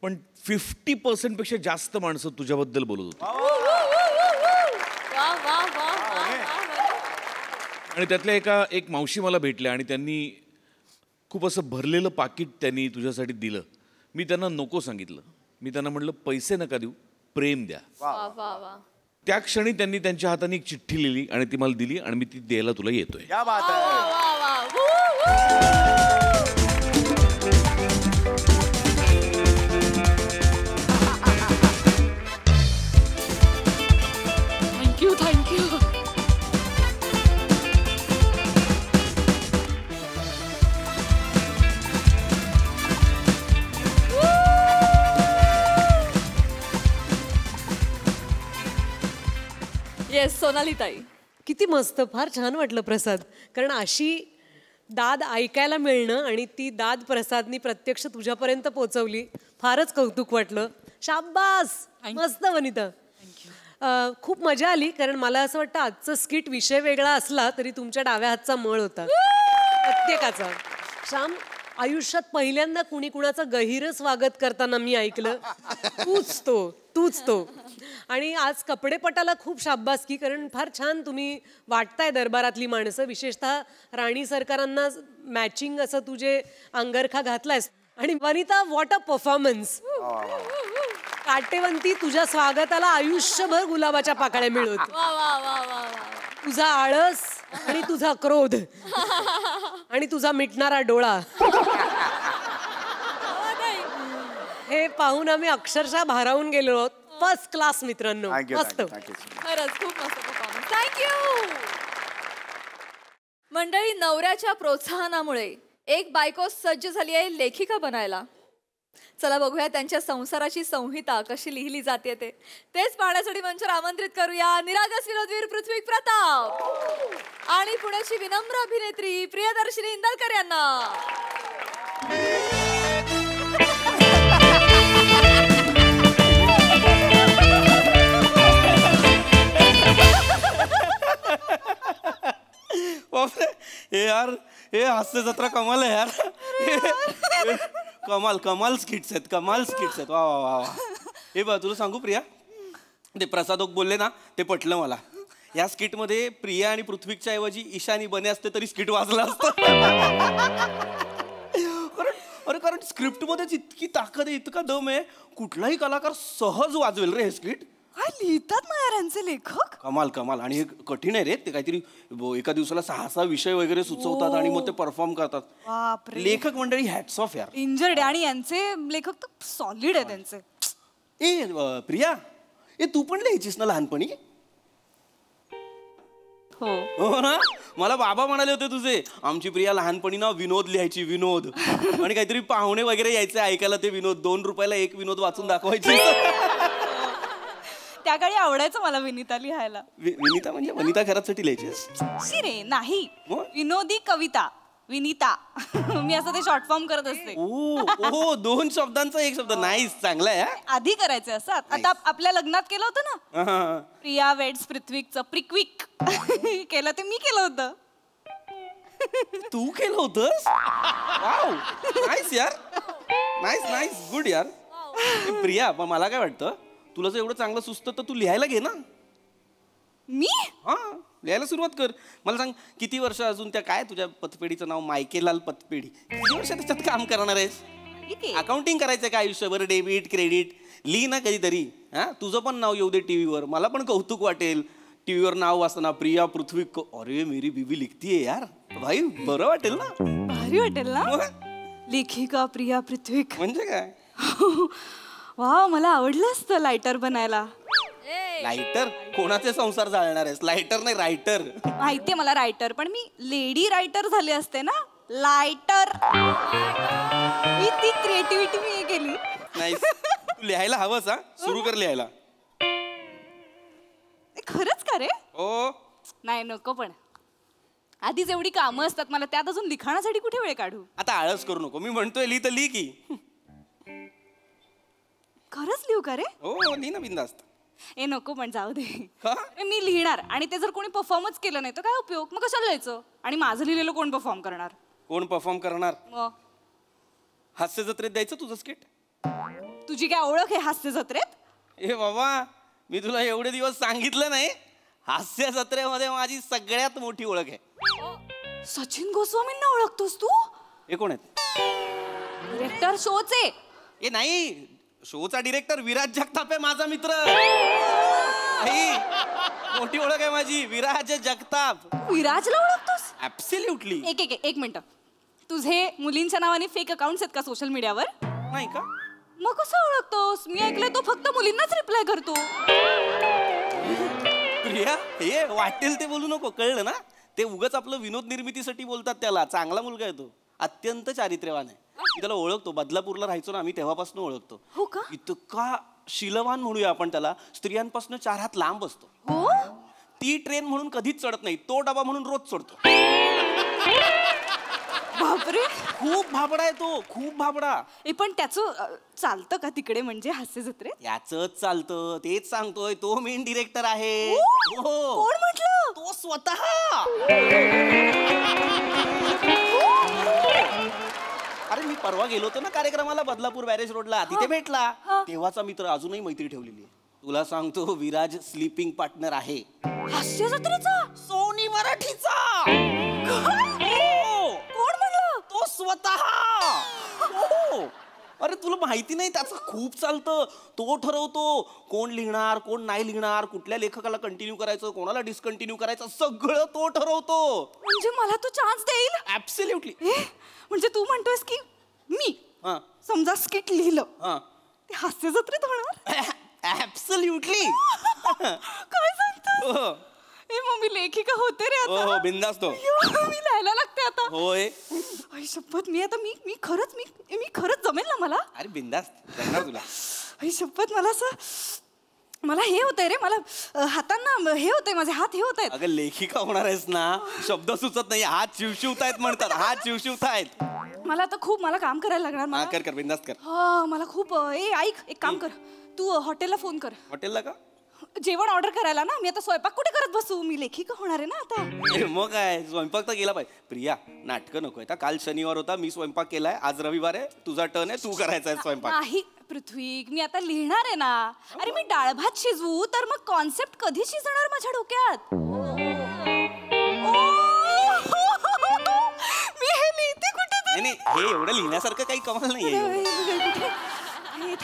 पण 50% पेक्षा जास्त माणसं तुझ्याबद्दल बोलत होती. आणि त्यातल्या एक मावशी मला भेटल्या आणि त्यांनी खूप असं भरलेलं पाकिट त्यांनी तुझ्यासाठी दिलं. मी त्यांना नको सांगितलं. मी त्यांना म्हटलं पैसे नका देऊ, प्रेम द्या. त्या क्षणी त्यांनी त्यांच्या हाताने एक चिठ्ठी लिहिली आणि ती मला दिली आणि मी ती द्यायला तुला येतोय. क्या बात है. Thank you thank you. येस, सोनाली ताई. किती मस्त, फार छान वाटलं प्रसाद. कारण अशी दाद ऐकायला मिळणं आणि ती दाद प्रसादनी प्रत्यक्ष तुझ्यापर्यंत पोहोचवली, फारच कौतुक वाटलं. शाब्बास, मस्त वनिता. खूप मजा आली. कारण मला असं वाटतं आजचं स्किट विषय वेगळा असला तरी तुमच्या डाव्या हातचा मळ होता प्रत्येकाचा. श्याम, आयुष्यात पहिल्यांदा कुणी कुणाचं गहिरं स्वागत करताना मी ऐकलं. तूच तो. आणि आज कपडेपटाला खूप शाब्बासकी, कारण फार छान तुम्ही वाटताय दरबारातली माणसं. विशेषतः राणी सरकारांना मॅचिंग असं तुझे अंगरखा घातलायस. आणि वनिता, व्हॉट अ परफॉर्मन्स. काटेवंती, तुझ्या स्वागताला आयुष्यभर गुलाबाच्या पाकळ्या मिळवत. तुझा आळस आणि तुझा क्रोध आणि तुझा मिटणारा डोळा हे पाहून आम्ही अक्षरशः भारावून गेलो आहोत. फर्स्ट क्लास मित्रांनो, मस्त. खरंच खूप मस्त परफॉर्मन्स. थँक्यू. मंडळी, नवऱ्याच्या प्रोत्साहनामुळे एक बायको सज्ज झाली आहे लेखिका बनायला. चला बघूया त्यांच्या संसाराची संहिता कशी लिहिली जाते तेच पाहण्यासाठी मंचावर आमंत्रित करूया निरागस विनोदवीर पृथ्वी प्रताप आणि पुण्याची विनम्र अभिनेत्री प्रियदर्शिनी इंदलकर यांना. हे यार, हे हास्य जत्रा कमाल आहे यार. कमाल स्किट्स आहेत. वा वा वा वा. हे बघ, तुला सांगू प्रिया, ते प्रसादोक बोलले ना, ते पटलं मला. या स्किटमध्ये प्रिया आणि पृथ्वीच्या ऐवजी ईशानी बने असते तरी स्किट वाजलं असतं. कारण स्क्रिप्टमध्येच इतकी ताकद आहे, इतका दम आहे, कुठलाही कलाकार सहज वाजवेल रे हे स्किट. काय लिहितात ना यार यांचे लेखक. कमाल. आणि हे कठीण आहे रे. ते काहीतरी एका दिवसाला 6 विषय वगैरे सुचवतात आणि मग ते परफॉर्म करतात. लेखक मंडळी, हॅट्स ऑफ यार. इंजर्ड. आणि यांचे लेखक तर सॉलिड आहे त्यांचे. ए प्रिया, तू पण लिहायचीस ना लहानपणी? हो ना. मला बाबा म्हणाले होते तुझे, आमची प्रिया लहानपणी ना विनोद लिहायची, विनोद. आणि काहीतरी पाहुणे वगैरे यायचे ऐकायला ते विनोद. 2 रुपयाला एक विनोद वाचून दाखवायचे. त्या काळी आवडायचं मला विनिता लिहायला. विनिता म्हणजे वनिता घरासाठी लिहायची? शिरे नाही, विनोदी कविता विनिता. मी असं ते शॉर्ट फॉर्म करत असते. ओ 2 शब्दांचा एक शब्द. नाईस, चांगला आहे. आधी करायचं असं. आता आपल्या लग्नात केलं होतं ना, प्रिया वेड्स पृथ्वीकचं प्रिक्विक केलं, ते मी केलं होतं. तू केलं होतंस? वाव, नाईस यार. नाईस गुड यार. प्रिया, पण मला काय वाटतं, तुला जर एवढं चांगलं सुचतं तर तू लिहायला घे ना. मी? हा, लिहायला सुरुवात कर. मला सांग, किती वर्ष अजून त्या काय तुझ्या पतपेढीचं नाव मायकेलाल पतपेढी, किती वर्ष त्याच्यात काम करणार आहेस? अकाउंटिंग करायचंय का आयुष्यभर? डेबिट क्रेडिट लिही ना कधीतरी. हा, तुझं पण नाव येऊ दे टीव्हीवर, मला पण कौतुक वाटेल. टीव्हीवर नाव वाचताना प्रिया पृथ्वी, अरे मेरी बीवी लिखतीये यार, भाई बरं वाटेल ना. भारी वाटेल ना. लेखिका प्रिया पृथ्वी म्हणजे काय? वा, मला आवडलं असतं लायटर बनायला. लायटर? कोणाचे संसार जाळणार आहेस? लायटर नाही, रायटर. माहितीये मला रायटर, पण मी लेडी रायटर झाले असते ना, लायटर. ती क्रिएटिव्हिटी मी हे केली. नाही, तू लिहायला हवंस. हा, सुरू कर लिहायला. खरंच का रे? हो. नाही, नको. पण आधीच एवढी कामं असतात मला, त्यात अजून लिखाणासाठी कुठे वेळ काढू. आता आळस करू नको, मी म्हणतोय लिही तर लिही की. खरंच लिहू का रे? हो लिही ना बिंदास्त. ए नको पण जाऊ दे. अरे मी लिहिणार आणि ते जर कोणी परफॉर्मच केलं नाही तर काय उपयोग, मग कशाला लिहायचं. आणि माझं लिहिलेलं कोण परफॉर्म करणार? कोण परफॉर्म करणार? मग हास्य जत्रेत द्यायचं तुझं स्किट. तुझी काय ओळख आहे हास्य जत्रेत? ए बाबा, मी तुला एवढे दिवस सांगितलं नाही, हास्य जत्रेमध्ये माझी सगळ्यात मोठी ओळख आहे. सचिन गोस्वामींना ओळखतोस तू? हे कोण आहेत? डिरेक्टर शोचे. ए नाही, शोचा डिरेक्टर विराज जगताप आहे माझा मित्र. मोठी ओळख आहे माझी, विराज जगताप. विराजला ओळखतोस? ऍब्सोल्युटली. एक मिनिट, तुझे मुलींच्या नावाने फेक अकाउंट्स आहेत का सोशल मीडियावर? नाही का? मग कसं ओळखतोस? मी ऐकलंय तो फक्त मुलींनाच रिप्लाय करतो. प्रिया, हे वाटेल ते बोलू नको, कळलं ना? ते उगाच आपलं विनोद निर्मितीसाठी बोलतात त्याला. चांगला मुलगा आहे तो, अत्यंत चारित्र्यवान आहे. मी त्याला ओळखतो, बदलापूरला राहायचो ना आम्ही तेव्हापासून ओळखतो. हो का? इतका शीलवान म्हणूया आपण त्याला, स्त्रियांपासून 4 हात लांब असतो. हो? ती ट्रेन म्हणून कधीच चढत नाही, तो डबा म्हणून रोज चढतो. बापरे, खूप भाबडा आहे तो, खूप भाबडा. पण त्याचं चालतं का तिकडे म्हणजे हास्य जत्रेत? याचंच चालतं, तेच सांगतोय, तो मेन डिरेक्टर आहे. कोण म्हटलं? तो स्वतः. अरे मी परवा गेलो होतो ना कार्यक्रमाला बदलापूर बॅरेज रोडला, तिथे भेटला. तेव्हाचा मित्र, अजूनही मैत्री ठेवलेली आहे. तुला सांगतो, विराज स्लीपिंग पार्टनर आहे हास्य जत्रेचा. सोनी मराठीचा. कोण म्हणलं? तो स्वतः. अरे तुला माहिती नाही, त्याचं खूप चालतं. तो ठरवतो कोण लिहिणार, कोण नाही लिहिणार, कुठल्या लेखकाला कंटिन्यू करायचं, कोणाला डिस्कंटिन्यू करायचं, सगळं तो ठरवतो. म्हणजे मला तो चान्स देईल? ऍब्सोल्युटली. म्हणजे तू म्हणतोयस की मी समजा स्किट लिहिलं, ते हास्य जत्रेत होणार? ऍब्सोल्युटली. काय सांगतो? मग मी लेखिका होते रे आता. हो बिंदास. मी लिहायला लागते आता. होय. शपथ, मी आता मी खरंच जमेल ना मला? अरे बिंदास जमणार तुला. शपथ, मला हे होतंय रे, मला हातांना हे होतंय, माझे हात हे होत आहेत. अगं लेखिका होणार आहेस ना, शब्द सुचत नाही, हात शिवशिवतायत म्हणतात, हात शिवशिवतायत. मला आता खूप काम करायला लागणार मला. कर बिंदास कर. मला खूप. ऐक, एक काम कर, तू हॉटेलला फोन कर. हॉटेलला का? जेवण ऑर्डर करायला ना. मी आता स्वयंपाक कुठे करत बसू, मी लेखिका होणार आहे ना आता. मग काय, स्वयंपाक तर केला पाहिजे. प्रिया, नाटकं नको आहे. काल शनिवार होता, मी स्वयंपाक केलाय, आज रविवार आहे, तुझा टर्न आहे, तू करायचा आहे स्वयंपाक. नाही पृथ्वी, मी आता लिहिणार आहे ना. अरे मी डाळ भात शिजवू तर मग कॉन्सेप्ट कधी शिजणार माझ्या डोक्यात? मी हे लिहिते कुठे? नाही, हे एवढं लिहिण्यासारखं काही कमाल नाहीये.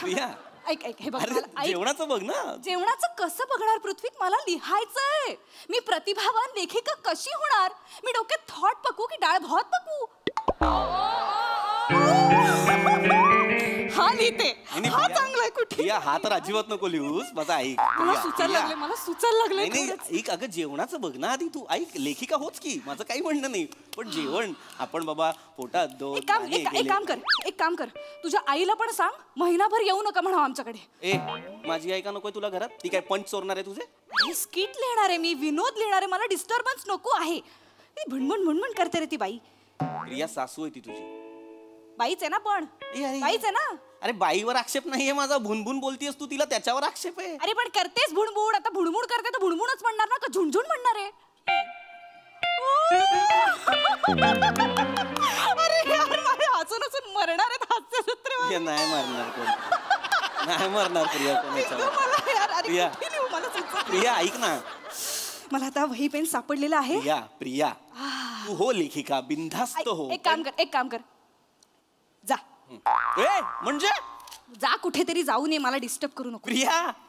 प्रिया ऐक, हे बघ, जेवणाचं बघ ना. जेवणाचं कसं बघणार पृथ्वी? मला लिहायचंय. मी प्रतिभावान लेखिका कशी होणार? मी डोक्यात थॉट पकू की डाळ भात पकू? हा लिहिते. हा चांगला आहे. कुठे? हा तर अजिबात नको लिहूस. माझा ऐक, मला सुचायला लागले. नाही ऐक, अगं जेवणाचं बघ ना आधी तू. ऐक, लेखिका होच की, माझं काही म्हणणं नाही, पण जेवण आपण बाबा पोटात दोन. एक काम कर, तुझ्या आईला पण सांग महिनाभर येऊ नका म्हणा आमच्याकडे. माझी आई का नकोय तुला घरात? ती काय पंच चोरणार आहे तुझे? स्किट लिहिणार आहे मी, विनोद लिहिणार आहे, मला डिस्टर्बन्स नको आहे. भणभण करते रे ती बाई. प्रिया सासू आहे ती तुझी. बाईच आहे ना, पण बाईच आहे ना. अरे बाईवर आक्षेप नाहीये माझा, भुनभुन बोलतीयस तू तिला, त्याच्यावर आक्षेप आहे. अरे पण करतेस भुणभुण, आता भुणभुण करते तर भुणभुणच म्हणणार ना का झुणझुण म्हणणार आहे? अरे यार, मला हसून हसून मरणार आहेत हास्य जत्रेवर. नाही मरणार कोण, नाही मरणार प्रिया कोणाच्या. प्रिया ऐक ना, मला आता वही पेन सापडलेलं आहे. प्रिया तू हो लेखिका, बिनधास्त हो. एक काम कर, जा. म्हणजे जा कुठेतरी जाऊ नये, मला डिस्टर्ब करू नको.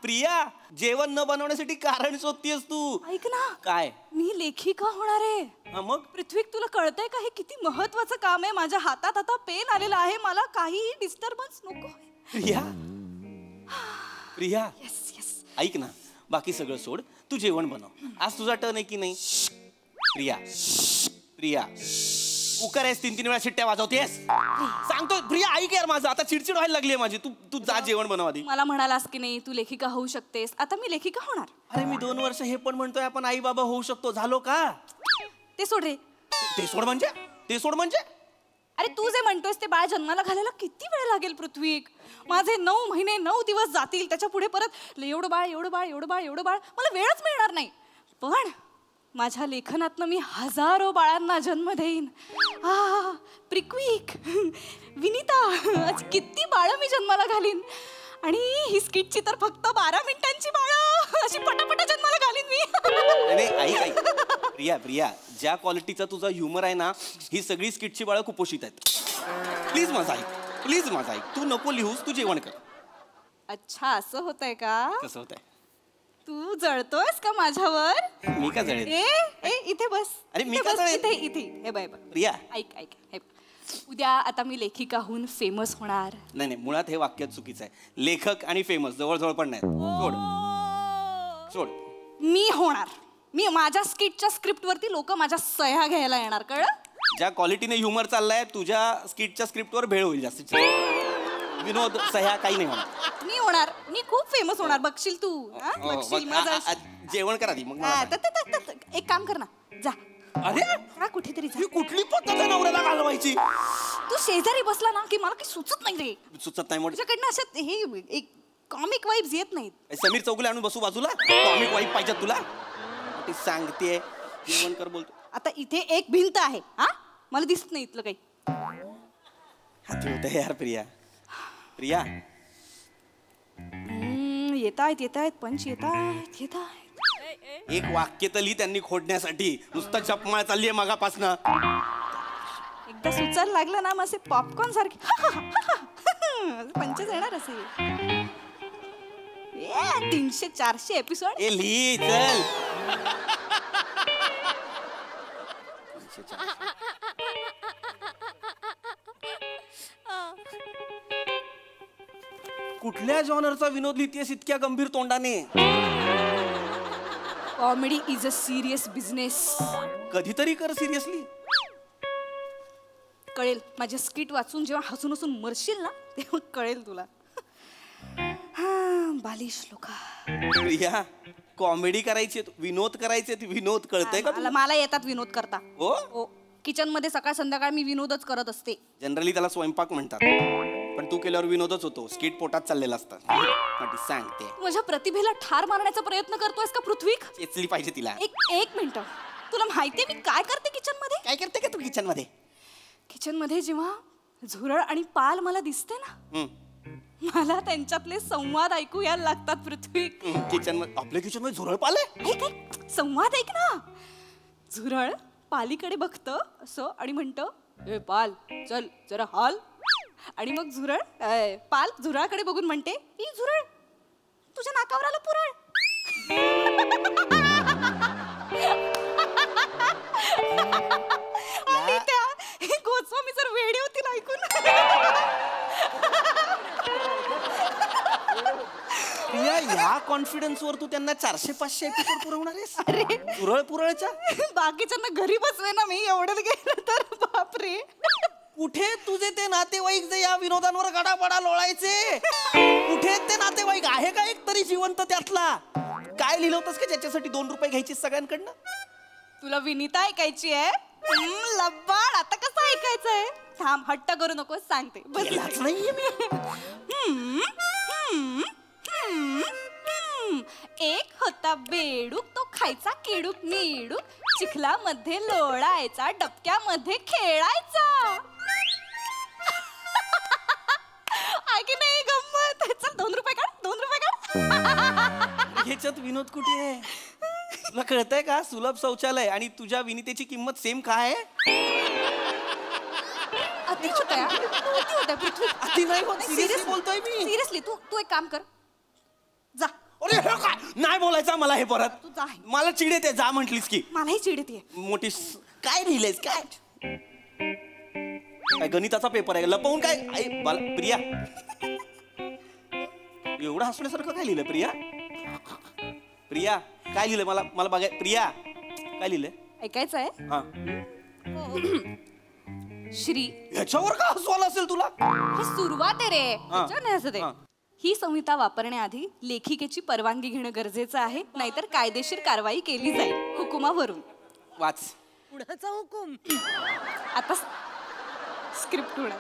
प्रिया जेवण न बनवण्यासाठी कारण शोधतेस तू. ऐक ना, काय? मी लेखिका होणार आहे. मग पृथ्वी, तुला कळतंय का हे किती महत्वाचं काम आहे? माझ्या हातात आता पेन आलेला आहे, मला काही डिस्टर्बन्स नको. प्रिया ऐक ना, बाकी सगळं सोड, तू जेवण बनव. आज तुझा टर्न आहे की नाही? प्रिया कुकर आहेस, 3 वेळा शिट्ट्या वाजवतेस. सांगतो प्रिया ऐक यार, माझं आता चिडचिड व्हायला लागली आहे माझी. तू जा जेवण बनव आधी. मला म्हणालास की नाही तू लेखिका होऊ शकतेस, आता मी लेखिका होणार. अरे मी 2 वर्ष हे पण म्हणतोय आपण आई बाबा होऊ शकतो, झालो का? ते सोड रे, ते सोड म्हणजे अरे तू जे म्हणतोयस ते बाळ जन्माला घालायला किती वेळ लागेल पृथ्वी? माझे 9 महिने 9 दिवस जातील, त्याच्या पुढे परत एवढं बाळ मला वेळच मिळणार नाही. पण माझ्या लेखनातनं मी हजारो बाळांना जन्म देईन. प्रिक्विक, विनिता, आज किती बाळं मी जन्माला घालीन. आणि ही स्किटची तर फक्त 12 मिनिटांची बाळं अशी पटापटा जन्माला घालीन मी. ऐक प्रिया, ज्या क्वालिटीचा तुझा ह्युमर आहे ना, ही सगळी स्किटची बाळं कुपोषित आहेत. प्लीज माझा ऐक, तू नको लिहूस, तू जेवण कर. अच्छा, असं होतंय का? कसं होतंय? तू जळतोयस का माझ्यावर? मी का जळेल? ए इथे बस. अरे मी का जळेल? इथे हे बाय प्रिया, ऐक हे उद्या आता मी लेखिकाहून फेमस होणार. नाही मुळात हे वाक्य चुकीचं आहे. लेखक आणि फेमस जवळ पण नाही. सोड. मी होणार. मी माझ्या स्किटच्या स्क्रिप्ट वरती लोक माझ्या सह्या घ्यायला येणार, कळलं? ज्या क्वालिटीने ह्युमर चाललाय तुझ्या स्किटच्या स्क्रिप्टवर भेळ होईल जास्तीत. विनोद सह्या काही नाही होणार. मी होणार. मी खूप फेमस होणार, बघशील तू. जेवण करा दी मग. एक काम कर ना, जा. अरे कुठेतरी जा. कुठली पद्धत आहे नवऱ्याला घालवायची? तू शेजारी बसला ना की मला काही सुचत नाही रे. सुचत नाही तुझ्याकडनं अशा हे एक कॉमिक वाईब्स येत नाहीत. समीर चौगुले आणून बसू बाजूला. कॉमिक वाईब पाहिजे तुला? ती सांगते जेवण कर बोलतो. आता इथे एक भिंत आहे, मला दिसत नाही इथलं काही. हाती होतं यार. प्रिया येत आहेत पंच येत आहेत. एक वाक्य तली त्यांनी खोडण्यासाठी नुसता चपमाळ चाललीये मागापासनं. एकदा सुचायला लागलं ना, मग पॉपकॉर्न सारखे पंचच येणार असे. 300-400 एपिसोड लिही चल. कुठल्या जॉनरचा विनोद लिहितेस इतक्या गंभीर तोंडाने? Comedy is a serious business. कधीतरी कर सिरियसली. कळेल माझ्या स्किट वाचून, जेव्हा हसून हसून मरशील ना तेव्हा कळेल तुला. बालिश लोका. प्रिया, कॉमेडी करायची, विनोद करायचे, विनोद कळतंय का? मला येतात विनोद करता. हो, किचन मध्ये सकाळ संध्याकाळ मी विनोदच करत असते. जनरली त्याला स्वयंपाक म्हणतात, पण तू केल्यावर विनोदच होतो. स्किट पोटात चाललेला असतात. सांगते, माझ्या प्रतिभेला ठार मारण्याचा प्रयत्न करतोयस का पृथ्वी? चेचली पाहिजे तिला. एक मिनिट, तुला माहितीये मी काय करते किचन मध्ये? काय करते का तू किचन मध्ये? किचन मध्ये जेव्हा झुरळ आणि पाल मला दिसते ना, मला त्यांच्यातले संवाद ऐकू यायला लागतात पृथ्वी. किचन मध्ये, आपल्या किचन मध्ये झुरळ पाल आहे? संवाद ऐक ना. झुरळ पालीकडे बघतं असं आणि म्हणतं, ए पाल चल जरा हाल. आणि मग पाल झुरळाकडे बघून म्हणते, ई झुरळ तुझ्या नाकावर आलं पुरळ. आणि त्या गोस्वामी जर वेडी होती ऐकून. या कॉन्फिडन्स वर तू त्यांना 400-500 एपिसोड पुरवणार आहेस? अरे पुरळच्या बाकीच्यांना घरी बसवे ना मी, एवढंच गेलं तर बापरे. कुठे तुझे ते नातेवाईक जे या विनोदांवर गडाबडा लोळायचे? कुठे ते नातेवाईक? आहे का एक तरी जिवंत त्यातला? काय लिहिलं होतंस का ज्याच्यासाठी 2 रुपये घ्यायची सगळ्यांकडनं? तुला विनीता ऐकायची आहे? लब्बाड, आता कसं ऐकायचंय? थांब, हट्ट करू नको, सांगते. बस नाहीये मी. एक होता बेडूक, तो खायचा केडूक मिडूक, चिखलामध्ये लोळायचा, डबक्यामध्ये खेळायचा. ऐक नाही गंमत. चल 2 रुपये काढ, 2 रुपये काढ. ह्याच्यात विनोद कुठे आहे? तुला कळतंय का? सुलभ शौचालय आणि तुझ्या विनीतेची किंमत सेम काय आहे? अति होतंय पृथ्वी. अति नाही होत, सिरियसली बोलतोय मी. सिरियसली तू एक काम कर, जा. अरे काय नाही बोलायचं मला हे परत. तू जा. मला चिड येते, जा म्हटलीस की. मलाही चिड येते. मोठी काय लिहिलंयस? काय काय गणिताचा पेपर आहे लपवून? काय प्रिया, एवढं हसण्यासारखं काय लिहिलंय? प्रिया काय लिहिलंय? मला बघाय. प्रिया काय लिहिलंय? ऐकायचं आहे? हा. श्री. ह्याच्यावर का हसवायला असेल तुला? ही सुरुवात आहे रे, नाही असं ते. ही संहिता वापरण्याआधी लेखिकेची परवानगी घेणं गरजेचं आहे, नाहीतर कायदेशीर कारवाई केली जाईल हुकुमावरून. वाच. कुणाचा हुकूम? आता स्क्रिप्ट होणार.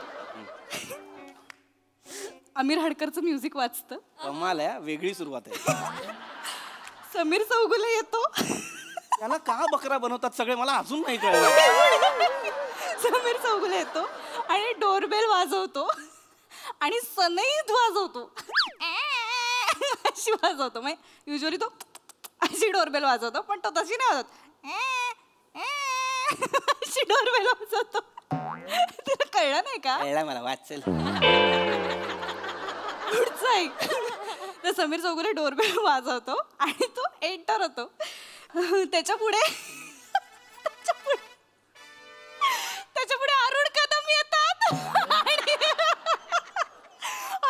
आमिर हडकरचं म्युझिक वाचतं. कमाल आहे, वेगळी सुरुवात आहे. समीर चौगुले येतो. त्याला का बकरा बनवतात सगळे मला अजून नाही कळलं. समीर चौगुले येतो आणि डोरबेल वाजवतो आणि सनईत वाजवतो. अशी वाजवतो. मग युजली तो अशी डोरबेल वाजवतो, पण तो तशी नाही वाजवत. अशी डोरबेल वाजवतो. तुला कळलं नाही का? कळलं मला, वाचेल. पुढचं ऐक. तर समीर चौगुले डोरबेल वाजवतो आणि तो एंटर होतो. त्याच्या पुढे अरुण कदम येतात.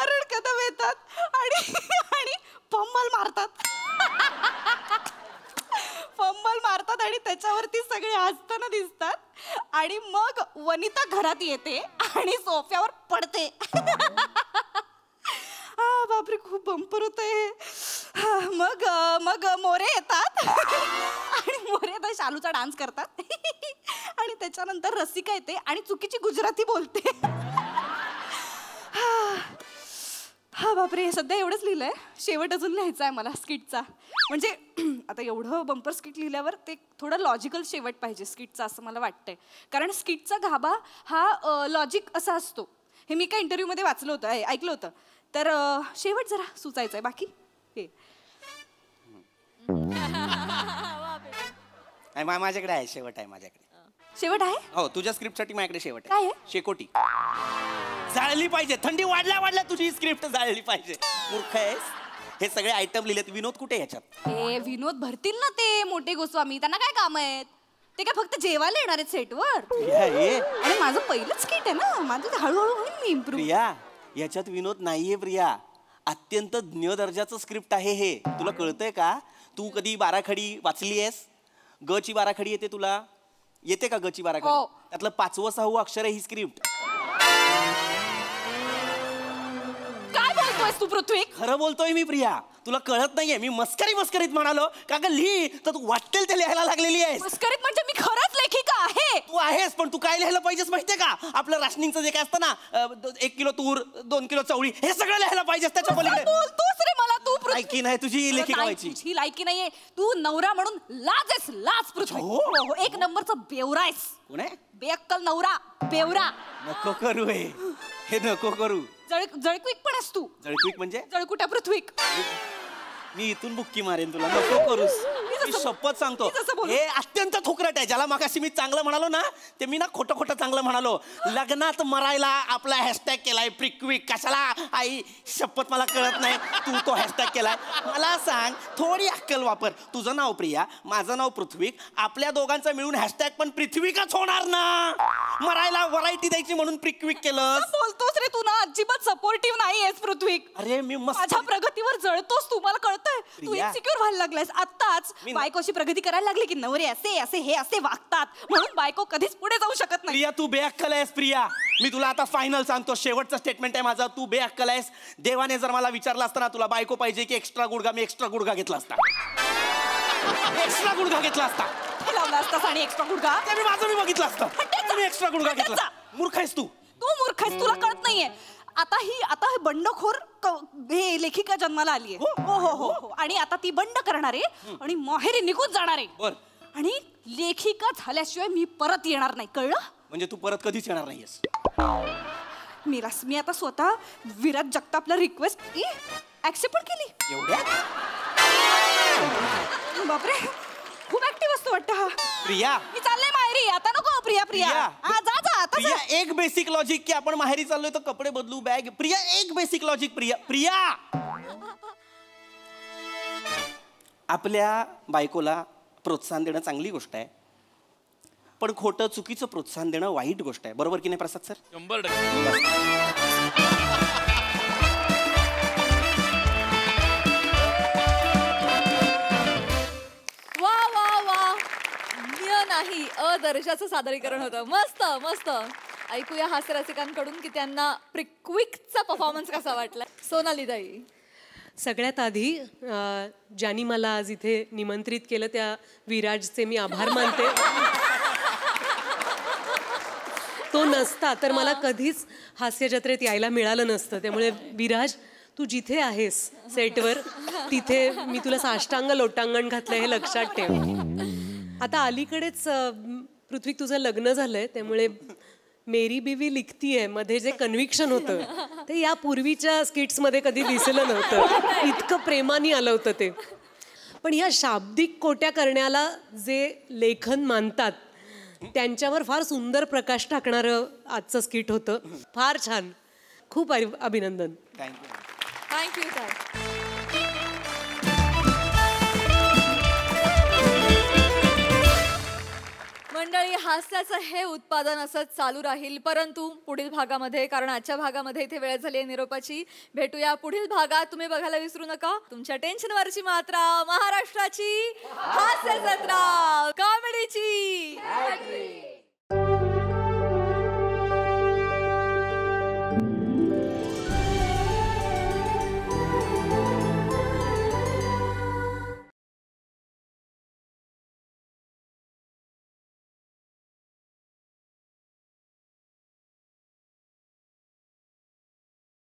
अरुण कदम येतात आणि पंबल मारतात आणि त्याच्यावरती सगळे हसताना दिसतात. आणि मग वनिता घरात येते आणि सोफ्यावर पडते. बापरे, खूप बंपर होत आहे. मग मोरे येतात आणि मोरे येतात, शालूचा डान्स करतात. आणि त्याच्यानंतर रसिका येते आणि चुकीची गुजराती बोलते. हा बापरे, सध्या एवढंच लिहिलंय. शेवट अजून लिहायचा आहे मला स्किटचा. म्हणजे आता एवढं बंपर स्किट लिहिल्यावर ते थोडं लॉजिकल शेवट पाहिजे स्किटचा, असं मला वाटतंय. कारण स्किटचा गाभा हा लॉजिक असा असतो. हे मी काय इंटरव्ह्यूमध्ये वाचलं होतं, ऐकलं होतं. तर शेवट जरा सुचायचं आहे. बाकी हे माझ्याकडे आहे, शेवट आहे माझ्याकडे. शेवट आहे? हो, तुझ्या स्क्रिप्टसाठी माझ्याकडे शेवट काय आहे. शेकोटी जाळली पाहिजे. थंडी वाढल्या तुझी स्क्रिप्ट जाळली पाहिजे. मूर्ख आहेस. हे सगळे आयटम लिहिलेत. विनोद कुठे याच्यात? विनोद भरतील ना ते मोठे गोस्वामी. त्यांना काय काम आहेत? ते काय फक्त जेवायला येणार आहेत सेटवर? आणि माझं पहिलंच स्किट आहे ना, माझं हळूहळू होईल मी इम्प्रूव्ह. प्रिया, याच्यात विनोद नाहीये प्रिया. अत्यंत ज्ञ दर्जाचं स्क्रिप्ट आहे हे. तुला कळतंय का? तू कधी बाराखडी वाचली आहेस? ग ची बाराखडी येते तुला? येते का ग ची बाराखडी? त्यातलं 5वं 6वं अक्षर आहे ही स्क्रिप्ट. काय बोलतोयस तू पृथ्वी? खरं बोलतोय मी प्रिया. तुला कळत नाहीये. मी मस्करीत म्हणालो का ग लिही तर तू वाटेल ते लिहायला लागलेली आहेस. मस्करीत म्हणजे मी खरंच लेखिका आहे. तू आहेस, पण तू काय लिहायला पाहिजेस माहितीये का? आपलं राशनिंगचं जे काय असतं ना, 1 किलो तूर 2 किलो चवळी, हे सगळं लिहायला पाहिजेस. त्याच्या पलीकडे बोलतोस रे मला तू? लायकी नाही तुझी लेखिका व्हायची. तुझी लायकी नाहीये. तू नवरा म्हणून लाज आहेस, लाज पृथ्वी. हो, 1 नंबरचा बेवरा आहेस. कोण आहे? बेअक्कल नवरा, बेवरा. नको करू हे नको करू. जळक्विक पण आहेस तू. जळक्विक म्हणजे? जळकुट्या पृथ्वी. मी इथून बुक्की मारेन तुला. नको करूस. मी शपथ सांगतो, हे अत्यंत थोकरट आहे. ज्याला मागाशी मी चांगलं म्हणालो ना, ते मी ना खोटं चांगलं म्हणालो. लग्नात मरायला आपला हॅशटॅग केलाय प्रिक्विक. कशाला आई? शपथ मला कळत नाही. तू तो हॅशटॅग केलाय. मला सांग, थोडी अक्कल वापर. तुझं नाव प्रिया, माझं नाव पृथ्वीक. आपल्या दोघांचं मिळून हॅशटॅग पण पृथ्वीकच होणार ना. मरायला व्हरायटी द्यायची म्हणून प्रिक्विक केलं. बोलतोस रे तू ना, अजिबात सपोर्टिव्ह नाहीयेस पृथ्वीक. अरे मी माझ्या प्रगतीवर जळतोस तू. मला कळतंय तू इन्सिक्युअर व्हायला लागलायस. आत्ताच बायकोशी प्रगती करायला लागली की नवरे हे असे वागतात म्हणून बायको कधीच पुढे जाऊ शकत नाही. प्रिया, तू बेअक्कल आहेस प्रिया. मी तुला आता फायनल सांगतो, शेवटचं स्टेटमेंट आहे माझं. तू बेअक्कल आहेस. देवाने जर मला विचारलं असतं ना तुला बायको पाहिजे की एक्स्ट्रा गुडघा, मी एक्स्ट्रा गुडघा घेतला असता. एक्स्ट्रा गुडघा घेतला असता. लावला असतास आणि एक्स्ट्रा गुडघा ते मी माझं मी बघितलं असतं. मी एक्स्ट्रा गुडघा घेतला. मूर्ख आहेस तू. तू मूर्ख आहेस. तुला कळत नाहीये. आता हे बंडखोर हे लेखिका जन्माला आली आहे. हो. आणि आता ती बंड करणार आहे आणि माहेरी निघून जाणार आहे. आणि लेखिका झाल्याशिवाय मी परत येणार नाही. कळलं? म्हणजे तू परत कधीच येणार नाहीयेस. मी आता स्वतः विराज जगतापला रिक्वेस्ट ऍक्सेप्ट पण केली. एवढ्या? बापरे, खूप ऍक्टिव्ह असतो वाटतं हा. प्रिया, मी चालले माहेरी. आता नको प्रिया. जा प्रिया, एक बेसिक लॉजिक की आपण माहेरी चाललोय तर कपडे बदलू, बॅग. प्रिया, एक बेसिक लॉजिक. प्रिया आपल्या बायकोला प्रोत्साहन देणं चांगली गोष्ट आहे, पण खोटं चुकीचं प्रोत्साहन देणं वाईट गोष्ट आहे. बरोबर की नाही प्रसाद सर? 100%. नाही, दर्जाचं सादरीकरण होतं. मस्त. ऐकूया हास्य रसिकांकडून की त्यांना प्रिक्विकचा परफॉर्मन्स कसा वाटला. सोनाली ताई. सगळ्यात आधी ज्यांनी मला आज इथे निमंत्रित केलं त्या विराजचे मी आभार मानते. तो नसता तर मला कधीच हास्य जत्रेत यायला मिळालं नसतं. त्यामुळे विराज, तू जिथे आहेस सेटवर तिथे मी तुला साष्टांग लोटांगण घातलं हे लक्षात ठेव. आता अलीकडेच पृथ्वी तुझं लग्न झालंय, त्यामुळे मेरी बीवी लिखतीये मध्ये जे कन्व्हिक्शन होतं ते या पूर्वीच्या स्किट्समध्ये कधी दिसलं नव्हतं. इतकं प्रेमाने आलं होतं ते. पण ह्या शाब्दिक कोट्या करण्याला जे लेखन मानतात त्यांच्यावर फार सुंदर प्रकाश टाकणारं आजचं स्किट होतं. फार छान, खूप अभिनंदन. थँक्यू. मंडळी, हास्याचं हे उत्पादन असंच चालू राहील, परंतु पुढील भागामध्ये, कारण आजच्या भागामध्ये इथे वेळ झाली आहे निरोपाची. भेटूया पुढील भागात. तुम्ही बघायला विसरू नका तुमच्या टेन्शनवरची मात्रा, महाराष्ट्राची हास्य जत्रा, कॉमेडीची.